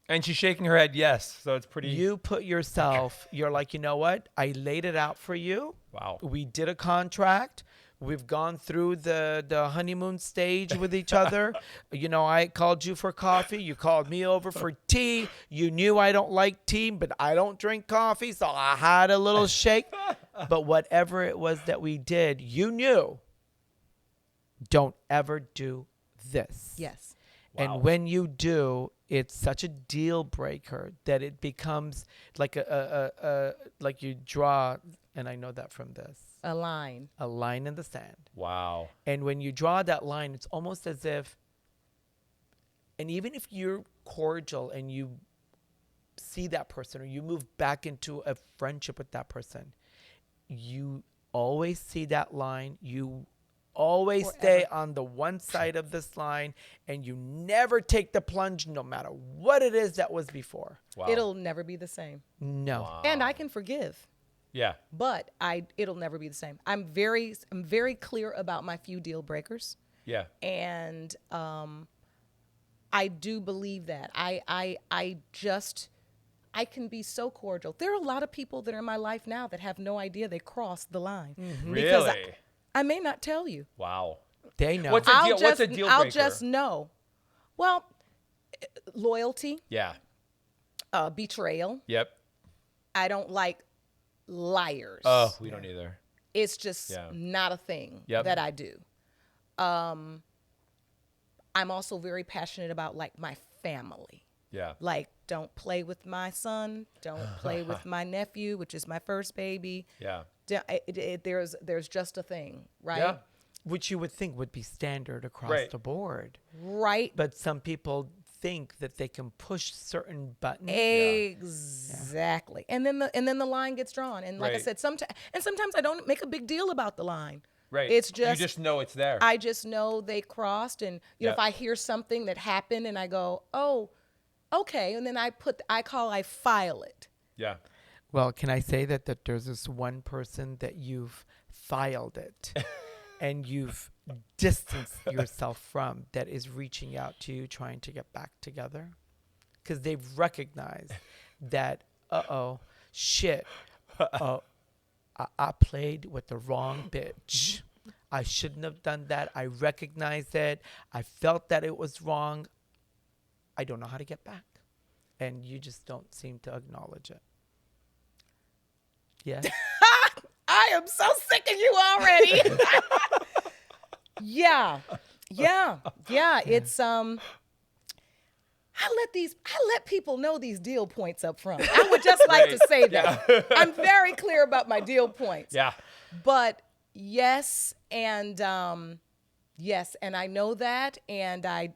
And she's shaking her head yes, so it's pretty... You put yourself, you're like, you know what? I laid it out for you. Wow. We did a contract. We've gone through the honeymoon stage with each other. I called you for coffee. You called me over for tea. You knew I don't like tea, but I don't drink coffee, so I had a little shake. But whatever it was that we did, you knew, don't ever do this. Yes. Wow. And when you do, it's such a deal breaker that it becomes like like you draw, and I know that from this. A line in the sand. Wow. And when you draw that line, it's almost as if, and even if you're cordial and you see that person or you move back into a friendship with that person, you always see that line. You always stay on the one side of this line, and you never take the plunge no matter what it is that was before. Wow. It'll never be the same. No. Wow. And I can forgive. Yeah. But it'll never be the same. I'm very clear about my few deal breakers. Yeah. And I do believe that. I can be so cordial. There are a lot of people that are in my life now that have no idea they crossed the line. Mm-hmm. Because Really? I may not tell you. Wow. They know. What's a deal breaker? I'll just know. Well, loyalty. Yeah. Betrayal. Yep. I don't like liars. Oh, we don't either. It's just not a thing that I do. I'm also very passionate about like my family. Yeah. Like, don't play with my son. Don't play with my nephew, which is my first baby. Yeah. There's just a thing, right? Yeah. Which you would think would be standard across the board. Right. But some people think that they can push certain buttons. Exactly. Yeah. And then the line gets drawn. And like I said, sometimes I don't make a big deal about the line. Right. It's just you just know it's there. I just know they crossed, and you know, if I hear something that happened and I go, "Oh, okay," and then I file it. Yeah. Well, can I say that there's this one person that you've filed it? and you've distanced yourself from that is reaching out to you, trying to get back together? Because they've recognized that, shit, I played with the wrong bitch. I shouldn't have done that. I recognize it. I felt that it was wrong. I don't know how to get back. And you just don't seem to acknowledge it. Yeah. I am so sick of you already. Yeah. It's I let people know these deal points up front. I would just like to say that. Yeah. I'm very clear about my deal points. Yeah. But yes, and I know that, and I'm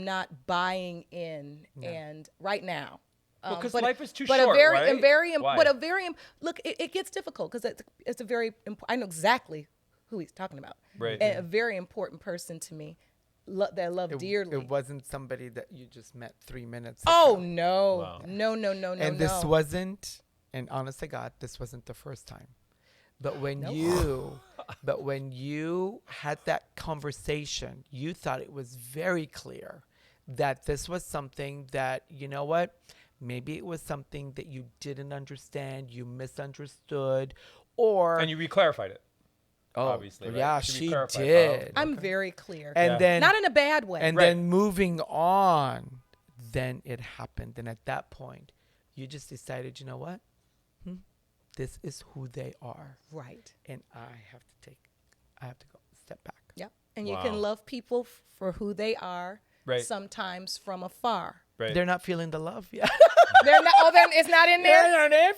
not buying in, and right now. Because life is too short, right? Look, it gets difficult because it's a very I know exactly who he's talking about. Right. And a very important person to me that I love dearly. It wasn't somebody that you just met 3 minutes ago. Oh, no. Wow. No. And this wasn't, and honest to God, this wasn't the first time. But when you had that conversation, you thought it was very clear that this was something that, you know what? Maybe it was something that you didn't understand, you misunderstood, and you reclarified it. Obviously, right? Yeah, she did. I'm very clear. And then not in a bad way. And then moving on, then it happened. And at that point, you just decided, you know what? This is who they are. Right. And I have to go step back. Yep. And you can love people for who they are, sometimes from afar. Right. They're not feeling the love yet. They're not. Oh, then it's not in there. They're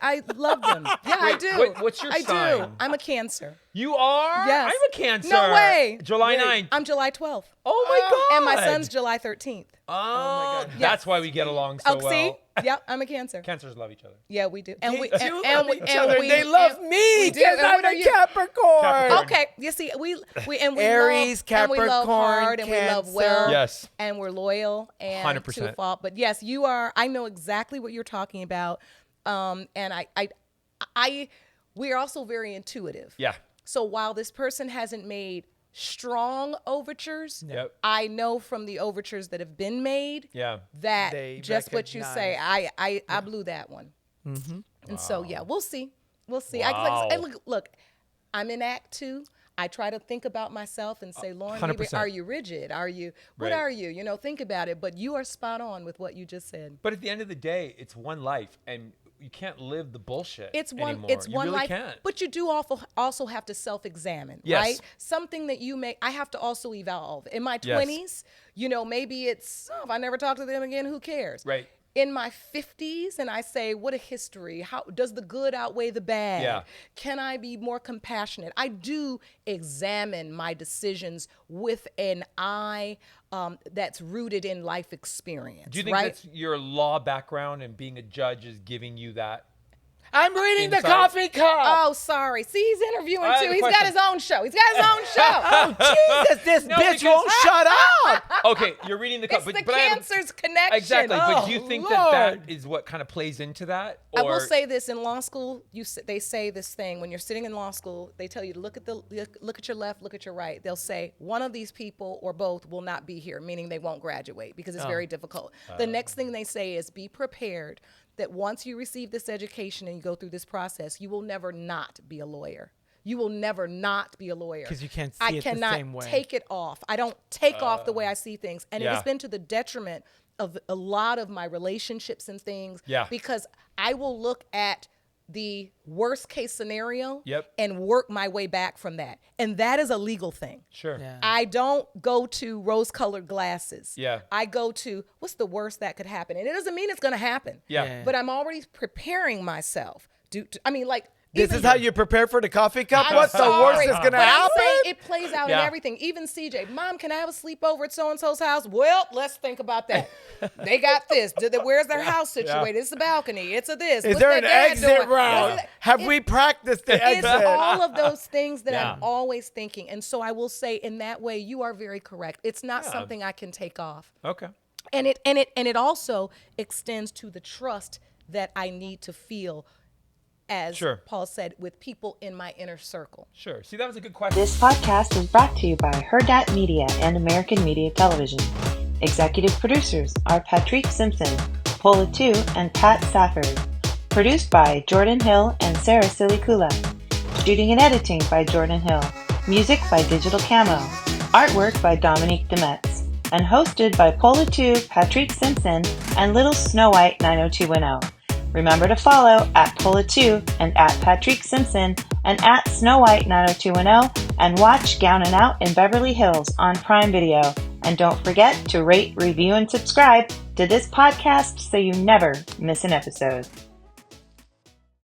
I love them. Yeah, I do. What's your sign? I do. I'm a Cancer. You are? Yes. I'm a Cancer. No way. July 9th. I'm July 12th. Oh my God. And my son's July 13th. Oh my God. That's why we get along so well. See? Yep, I'm a Cancer. Cancers love each other. Yeah, we do. And they love me because I'm a Capricorn. Okay, you see, we Aries, love, Capricorn, and we love hard, and we love well. Yes. And we're loyal and 100%. to a fault. But yes, you are. I know exactly what you're talking about. And we are also very intuitive. Yeah. So while this person hasn't made strong overtures, I know from the overtures that have been made that they just what you say, I blew that one. Mm-hmm. And so, we'll see. We'll see. Wow. Look, I'm in Act 2. I try to think about myself and say, Lauren, maybe, are you rigid? Are you, what are you? You know, think about it. But you are spot on with what you just said. But at the end of the day, it's one life. And you can't live the bullshit anymore. It's one really life, can't. but you do also have to self-examine, right? Something that you I have to also evolve. In my 20s, you know, maybe it's, if I never talk to them again, who cares? Right. In my 50s, and I say, what a history. How does the good outweigh the bad? Yeah. Can I be more compassionate? I do examine my decisions with an eye that's rooted in life experience. Do you think that's your law background and being a judge is giving you that? I'm reading the coffee cup. Oh, sorry. See, he's interviewing too. He's got his own show. Oh, Jesus, this bitch won't shut up. Okay, you're reading the cup. It's the Cancer's connection. Exactly. But do you think that is what kind of plays into that? Or? I will say this: in law school, they say this thing when you're sitting in law school. They tell you to look at your left, look at your right. They'll say one of these people or both will not be here, meaning they won't graduate because it's very difficult. The next thing they say is be prepared that once you receive this education and you go through this process, you will never not be a lawyer. You will never not be a lawyer. Because you can't see it the same way. I cannot take it off. I don't take off the way I see things. And it has been to the detriment of a lot of my relationships and things. Yeah. Because I will look at the worst case scenario Yep. and work my way back from that. And that is a legal thing. Sure. Yeah. I don't go to rose-colored glasses. Yeah. I go to what's the worst that could happen? And it doesn't mean it's going to happen. Yeah. But I'm already preparing myself. This is how you prepare for the coffee cup? What's the worst that's going to happen? I'm saying it plays out in everything. Even CJ, Mom, can I have a sleepover at so-and-so's house? Well, let's think about that. They got this. Where's their house situated? It's a balcony. It's a this. Is there an exit route? Have we practiced the exit? It's all of those things that I'm always thinking. And so I will say in that way, you are very correct. It's not something I can take off. Okay. And it also extends to the trust that I need to feel as Paul said, with people in my inner circle. Sure. See, that was a good question. This podcast is brought to you by Herdat Media and American Media Television. Executive producers are Patrick Simpson, Pol Atteu, and Pat Safford. Produced by Jordan Hill and Sarah Silicula. Shooting and editing by Jordan Hill. Music by Digital Camo. Artwork by Dominique Demetz. And hosted by Pol Atteu, Patrick Simpson, and Little Snow White 90210. Remember to follow at Pol Atteu and at Patrick Simpson and at Snow White 90210 and watch Gown and Out in Beverly Hills on Prime Video. And don't forget to rate, review, and subscribe to this podcast so you never miss an episode.